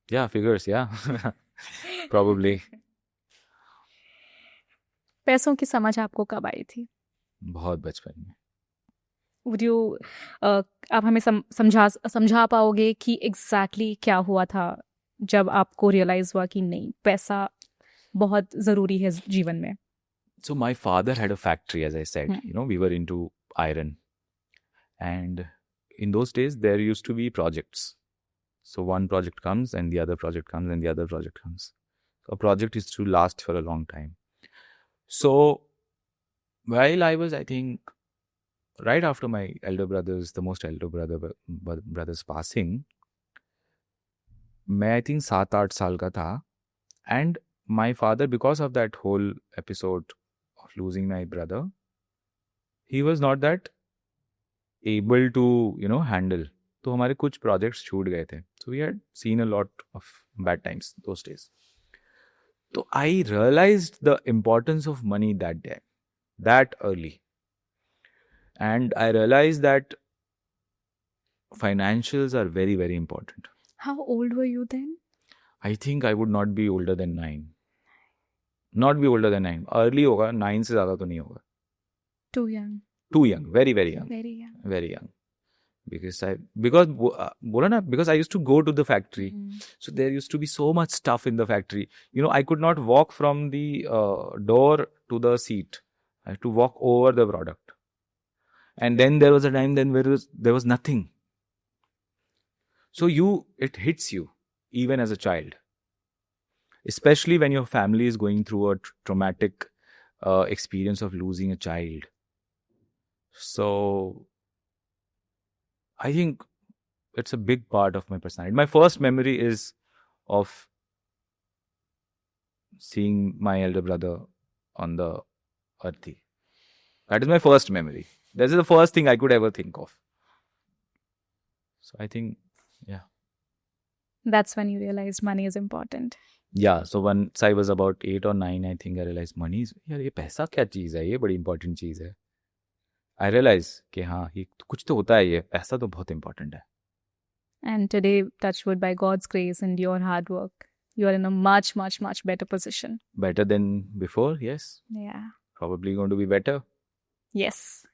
Yeah, figures, yeah. Probably. पैसों की समझ आपको कब आई थी? बहुत बचपन में. Would you आप हमें समझा पाओगे कि exactly क्या हुआ था जब आपको realize हुआ कि नहीं, पैसा बहुत जरूरी है जीवन में? So my father had a factory, as I said. You know, we were into iron. And in those days, there used to be projects. So one project comes and the other project comes and the other project comes. So a project is to last for a long time. So while I was, I think, right after my the most elder brother's passing, मैं I think 7-8 साल का था, and my father, because of that whole episode of losing my brother, he was not that able to handle. तो हमारे कुछ projects छूट गए थे. So we had seen a lot of bad times those days. So I realized the importance of money that day, that early. And I realized that financials are very, very important. How old were you then? I think I would not be older than 9. Not be older than 9. Early होगा, 9 से ज़्यादा तो नहीं होगा. Too young. Too young. Very, very young. Very young. Very young. Because I used to go to the factory. So there used to be so much stuff in the factory. I could not walk from the door to the seat. I had to walk over the product. And then there was a time then where there was nothing. So it hits you even as a child. Especially when your family is going through a traumatic experience of losing a child. So I think it's a big part of my personality. My first memory is of seeing my elder brother on the earthy. That is my first memory. This is the first thing I could ever think of. So I think, yeah. That's when you realized money is important. Yeah, so once I was about 8 or 9, I think I realized money is, यार ये पैसा क्या चीज़ है, ये बड़ी important चीज़ है. I realized कि हाँ, ये कुछ तो होता है, ये पैसा तो बहुत important है. And today, touchwood, by God's grace and your hard work, you are in a much, much, much better position. Better than before, yes. Yeah. Probably going to be better. Yes.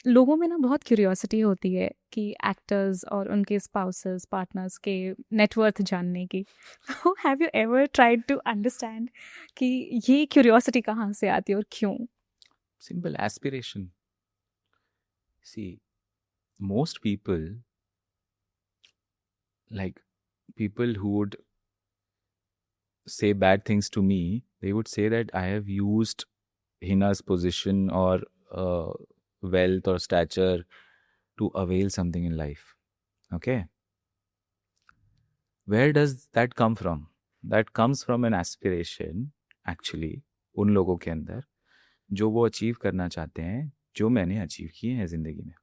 लोगों में ना बहुत curiosity होती है कि actors और उनके spouses partners के नेटवर्थ जानने की. Have you ever tried to understand कि ये क्यूरियोसिटी कहाँ से आती है और क्यों? Simple aspiration. See, most people, like people who would say bad things to me, they would say that I have used Hina's position or wealth or stature to avail something in life. Okay? Where does that come from? That comes from an aspiration, actually, उन लोगों के अंदर जो वो achieve करना चाहते हैं, जो मैंने अचीव किए हैं जिंदगी में.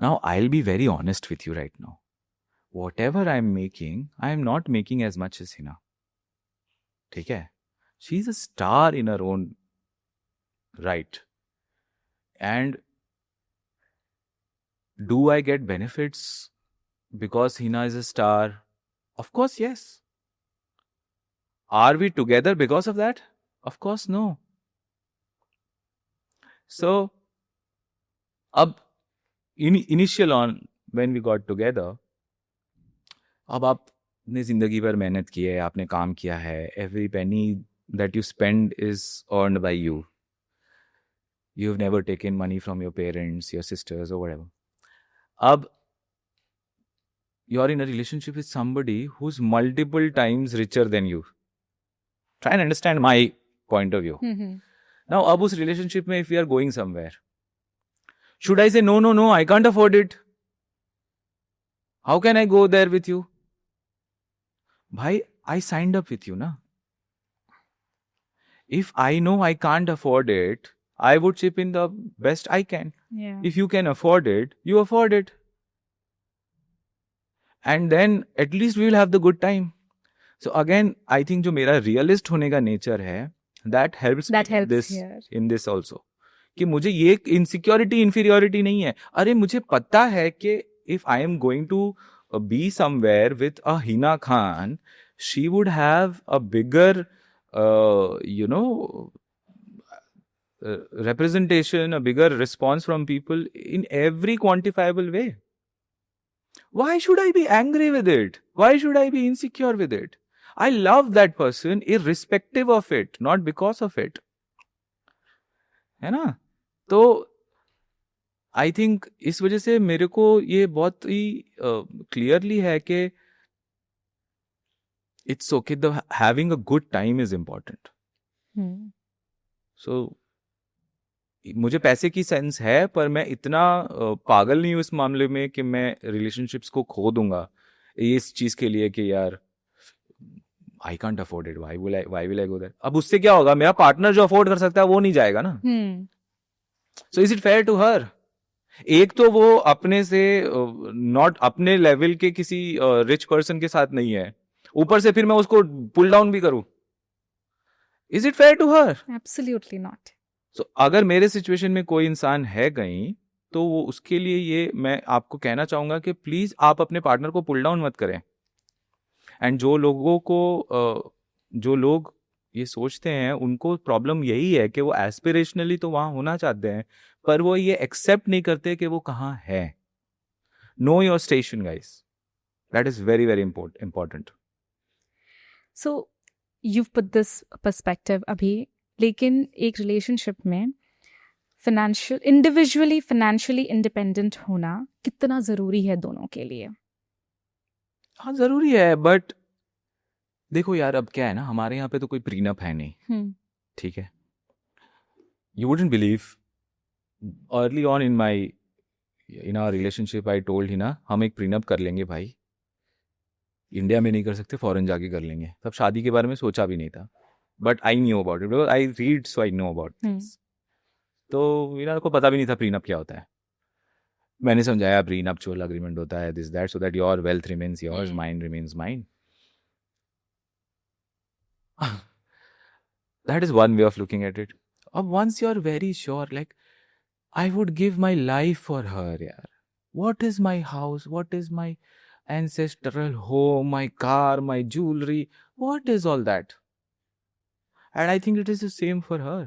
Now, I'll be very honest with you right now. Whatever I'm making, I am not making as much as Hina. ठीक है? She's a star in her own right. And do I get benefits because Hina is a star? Of course, yes. Are we together because of that? Of course, no. So, initial on when we got together, अब आपने जिंदगी भर मेहनत की है, आपने काम किया है. Every penny that you spend is earned by you. You've never taken money from your parents, your sisters, or whatever. अब you're in a relationship with somebody who's multiple times richer than you. Try and understand my point of view. Now, अब उस relationship में if we are going somewhere, should I say no, I can't afford it? How can I go there with you? Bhai, I signed up with you, na? If I know I can't afford it, I would chip in the best I can. Yeah. If you can afford it, you afford it. And then at least we will have the good time. So again, I think जो मेरा realist होने का nature है, that helps this here. In this also. कि मुझे ये insecurity, inferiority नहीं है. अरे मुझे पता है कि if I am going to be somewhere with a Hina Khan, she would have a bigger, representation, a bigger response from people in every quantifiable way. Why should I be angry with it? Why should I be insecure with it? I love that person irrespective of it, not because of it. है ना? तो I think इस वजह से मेरे को ये बहुत ही clearly है कि it's okay, having a good time is important. सो मुझे पैसे की सेंस है, पर मैं इतना पागल नहीं हूँ इस मामले में कि मैं रिलेशनशिप्स को खो दूंगा इस चीज के लिए कि यार I can't afford it, why will I go there. अब उससे क्या होगा, मेरा पार्टनर जो अफोर्ड कर सकता है वो नहीं जाएगा ना। So is it fair to her? एक तो वो अपने से नॉट अपने लेवल के किसी रिच पर्सन के साथ नहीं है, ऊपर से फिर मैं उसको पुल डाउन भी करूं। Is it fair to her? Absolutely not. So अगर मेरे सिचुएशन में कोई इंसान है कहीं, तो वो उसके लिए ये मैं आपको कहना चाहूंगा कि प्लीज आप अपने पार्टनर को पुल डाउन मत करें। एंड जो लोगों को जो लोग ये सोचते हैं उनको प्रॉब्लम यही है कि वो एस्पिरेशनली तो वहां होना चाहते हैं, पर वो ये एक्सेप्ट नहीं करते कि वो कहाँ है। Know your station guys, that is very very important. So you've put this perspective अभी, लेकिन एक रिलेशनशिप में इंडिविजुअली फाइनेंशियली इंडिपेंडेंट होना कितना जरूरी है दोनों के लिए? हाँ जरूरी है, बट देखो यार अब क्या है ना, हमारे यहाँ पे तो कोई प्रीनप है नहीं, ठीक है। You wouldn't believe, early on in our relationship I told he ना, हम एक प्रीनप कर लेंगे भाई, इंडिया में नहीं कर सकते, फॉरेन जाके कर लेंगे। तब शादी के बारे में सोचा भी नहीं था, but I knew about it because I read, so I know about things. तो मीना को पता भी नहीं था प्रीनप क्या होता है। मैंने समझाया प्रीनप चोल अग्रीमेंट होता है this that, so that your wealth remains yours, mine remains mine. That is one way of looking at it. अब once you are very sure, like I would give my life for her यार। What is my house? What is my ancestral home, my car, my jewelry? What is all that? And I think it is the same for her.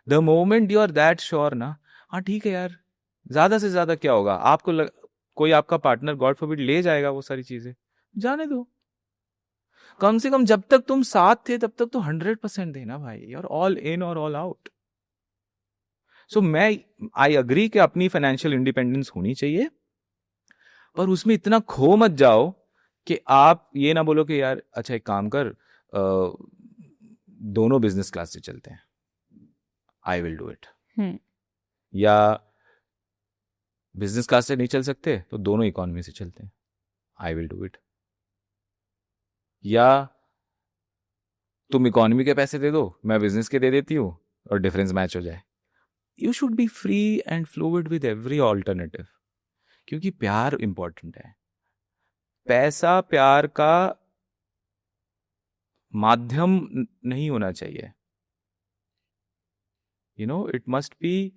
The moment you are that sure ना, हाँ ठीक है यार, ज्यादा से ज्यादा क्या होगा आपको कोई आपका पार्टनर गॉड फॉरबिड ले जाएगा वो सारी चीजें, जाने दो। कम से कम जब तक तुम साथ थे तब तक तो 100% देना भाई, you're all in or all out. सो मैं आई अग्री कि अपनी फाइनेंशियल इंडिपेंडेंस होनी चाहिए, पर उसमें इतना खो मत जाओ कि आप ये ना बोलो कि यार अच्छा एक काम कर, दोनों बिजनेस क्लास से चलते हैं, आई विल डू इट। या बिजनेस क्लास से नहीं चल सकते तो दोनों इकोनॉमी से चलते हैं, आई विल डू इट। या तुम इकोनॉमी के पैसे दे दो, मैं बिजनेस के दे देती हूँ और डिफरेंस मैच हो जाए। You should be free and fluid with every alternative, क्योंकि प्यार इंपॉर्टेंट है। पैसा प्यार का माध्यम नहीं होना चाहिए, you know, it must be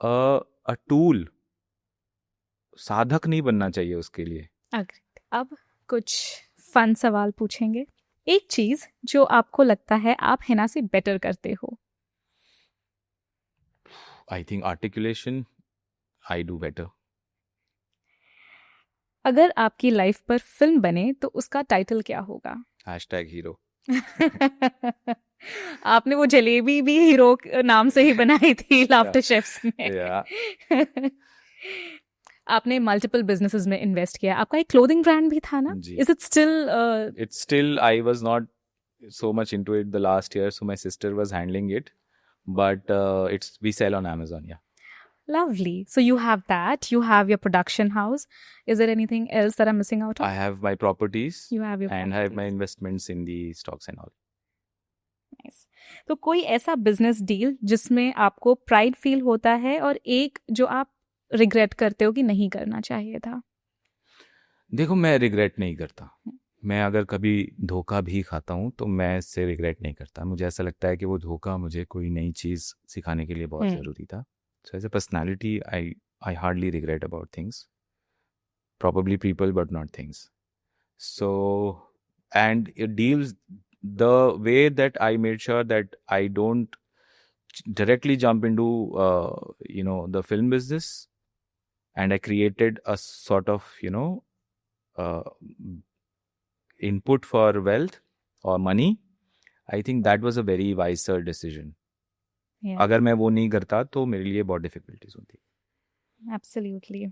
a tool, साधक नहीं बनना चाहिए उसके लिए। अब कुछ फन सवाल पूछेंगे। एक चीज जो आपको लगता है आप हिना से बेटर करते हो? I think articulation, I do better. अगर आपकी लाइफ पर फिल्म बने तो उसका टाइटल क्या होगा? #हीरो। आपने वो जलेबी भी हीरो नाम से ही बनाई थी लाफ्टर शेफ्स में। आपने मल्टीपल बिजनेसेस में इन्वेस्ट किया, आपका एक क्लोथिंग ब्रांड भी था ना? Is it still? It's still, I was not so much into it the last year, so my sister was handling it, but we sell on Amazon. Yeah. Lovely. So you have that, you have your production house. Is there anything else that I'm missing out on? I have my properties. You have your and properties. I have my investments in the stocks and all. Nice. तो कोई ऐसा business deal जिसमें आपको pride feel होता है और एक जो आप रिग्रेट करते हो कि नहीं करना चाहिए था? देखो मैं रिग्रेट नहीं करता, मैं अगर कभी धोखा भी खाता हूँ तो मैं इससे रिग्रेट नहीं करता। मुझे ऐसा लगता है कि वो धोखा मुझे कोई नई चीज़ सिखाने के लिए बहुत ज़रूरी था। So as a personality I hardly regret about things, probably people but not things. So and it deals the way that I made sure that I don't directly jump into the film business, and I created a sort of input for wealth or money. I think that was a very wiser decision. Yeah. अगर मैं वो नहीं करता तो मेरे लिए बहुत difficulties होती। Absolutely.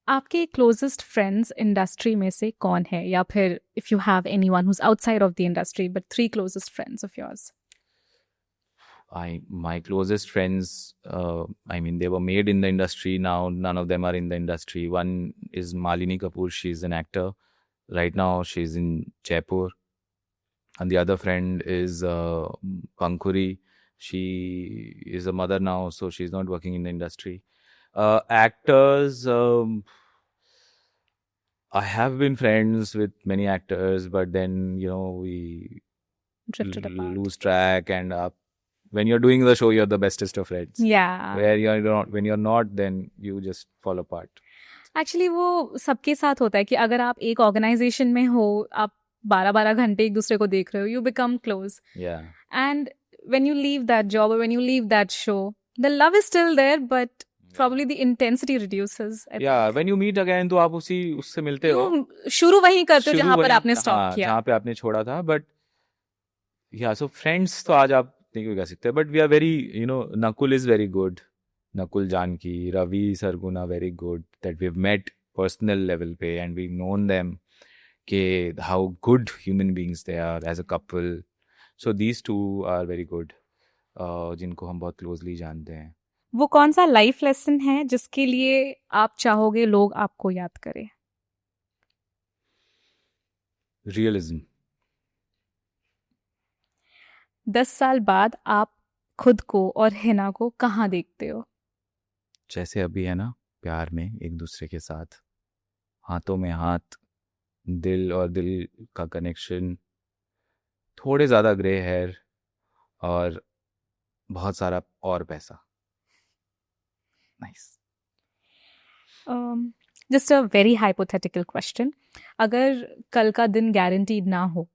आपके क्लोजेस्ट फ्रेंड्स इंडस्ट्री में से कौन है, या फिर if you have anyone who is outside of the industry but 3 closest friends of yours? My closest friends, I mean, they were made in the industry. Now none of them are in the industry. One is Malini Kapoor. She's an actor. Right now she's in Jaipur. And the other friend is Pankuri. She is a mother now, so she's not working in the industry. Actors, I have been friends with many actors, but then, we Drifted apart. lose track, and when you're doing the show, you're the bestest of friends. Yeah. When you're not, then you just fall apart. Actually वो सबके साथ होता है कि अगर आप एक organisation में हो, आप 12-12 घंटे एक दूसरे को देख रहे हो, you become close. Yeah. And when you leave that job और when you leave that show, the love is still there, but probably the intensity reduces. Yeah, when you meet again, तो आप उससे मिलते हो. शुरू वहीं करते हो जहाँ पर आपने स्टॉप किया, जहाँ पे आपने छोड़ा था. But yeah, so friends तो आज आप नहीं कह सकते. But we are very, Nakul is very good. Nakul Janki, Ravi, Sargun are very good. That we've met personal level पे and we've known them. के how good human beings they are as a couple. So these two are very good. जिनको हम बहुत closely जानते हैं. वो कौन सा लाइफ लेसन है जिसके लिए आप चाहोगे लोग आपको याद करें? Realism. 10 साल बाद आप खुद को और हिना को कहाँ देखते हो? जैसे अभी है ना, प्यार में एक दूसरे के साथ, हाथों में हाथ, दिल और दिल का कनेक्शन, थोड़े ज़्यादा ग्रे हेयर और बहुत सारा और पैसा. Nice. Just a very hypothetical question. अगर कल का दिन guaranteed ना हो,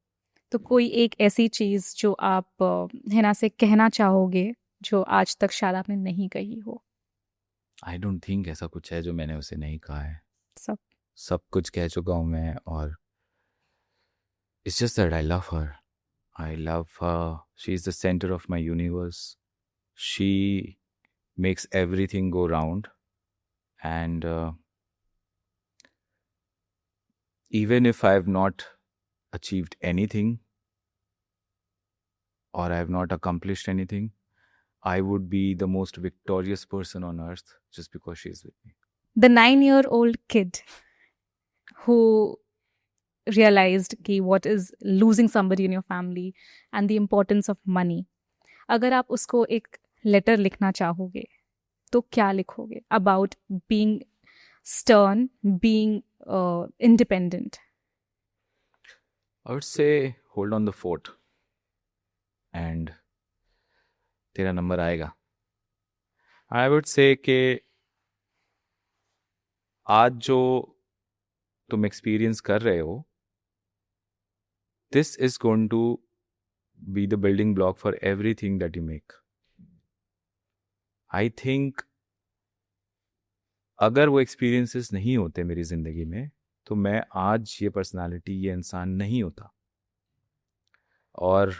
तो कोई एक ऐसी चीज जो आप हिना से कहना चाहोगे जो आज तक शायद आपने नहीं कही हो? I don't think ऐसा कुछ है जो मैंने उसे नहीं कहा है. सब कुछ कह चुका हूँ मैं, और it's just that I love her. I love her. She is the center of my universe. She makes everything go round, and even if I have not achieved anything or I have not accomplished anything, I would be the most victorious person on earth just because she is with me. The 9-year-old kid who realized कि what is losing somebody in your family and the importance of money, अगर आप उसको एक letter लिखना चाहोगे तो क्या लिखोगे about being stern, being independent? I would say hold on the fort and तेरा नंबर आएगा. I would say कि आज जो तुम एक्सपीरियंस कर रहे हो, this is going to be the building block for everything that you make. I think अगर वो एक्सपीरियंसेस नहीं होते मेरी ज़िंदगी में, तो मैं आज ये पर्सनालिटी, ये इंसान नहीं होता. और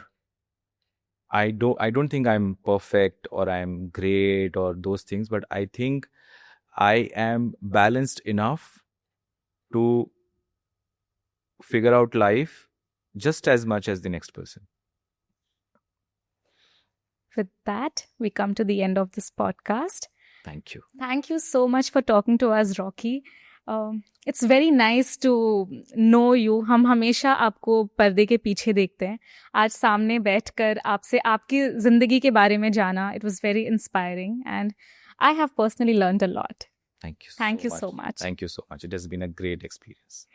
I don't think I'm perfect or I'm great or those things, but I think I am balanced enough to figure out life just as much as the next person. With that, we come to the end of this podcast. Thank you. Thank you so much for talking to us, Rocky. It's very nice to know you. हम हमेशा आपको पर्दे के पीछे देखते हैं. आज सामने बैठकर आपसे आपकी ज़िंदगी के बारे में जाना, it was very inspiring and I have personally learned a lot. Thank you. Thank you so much. Thank you so much. It has been a great experience.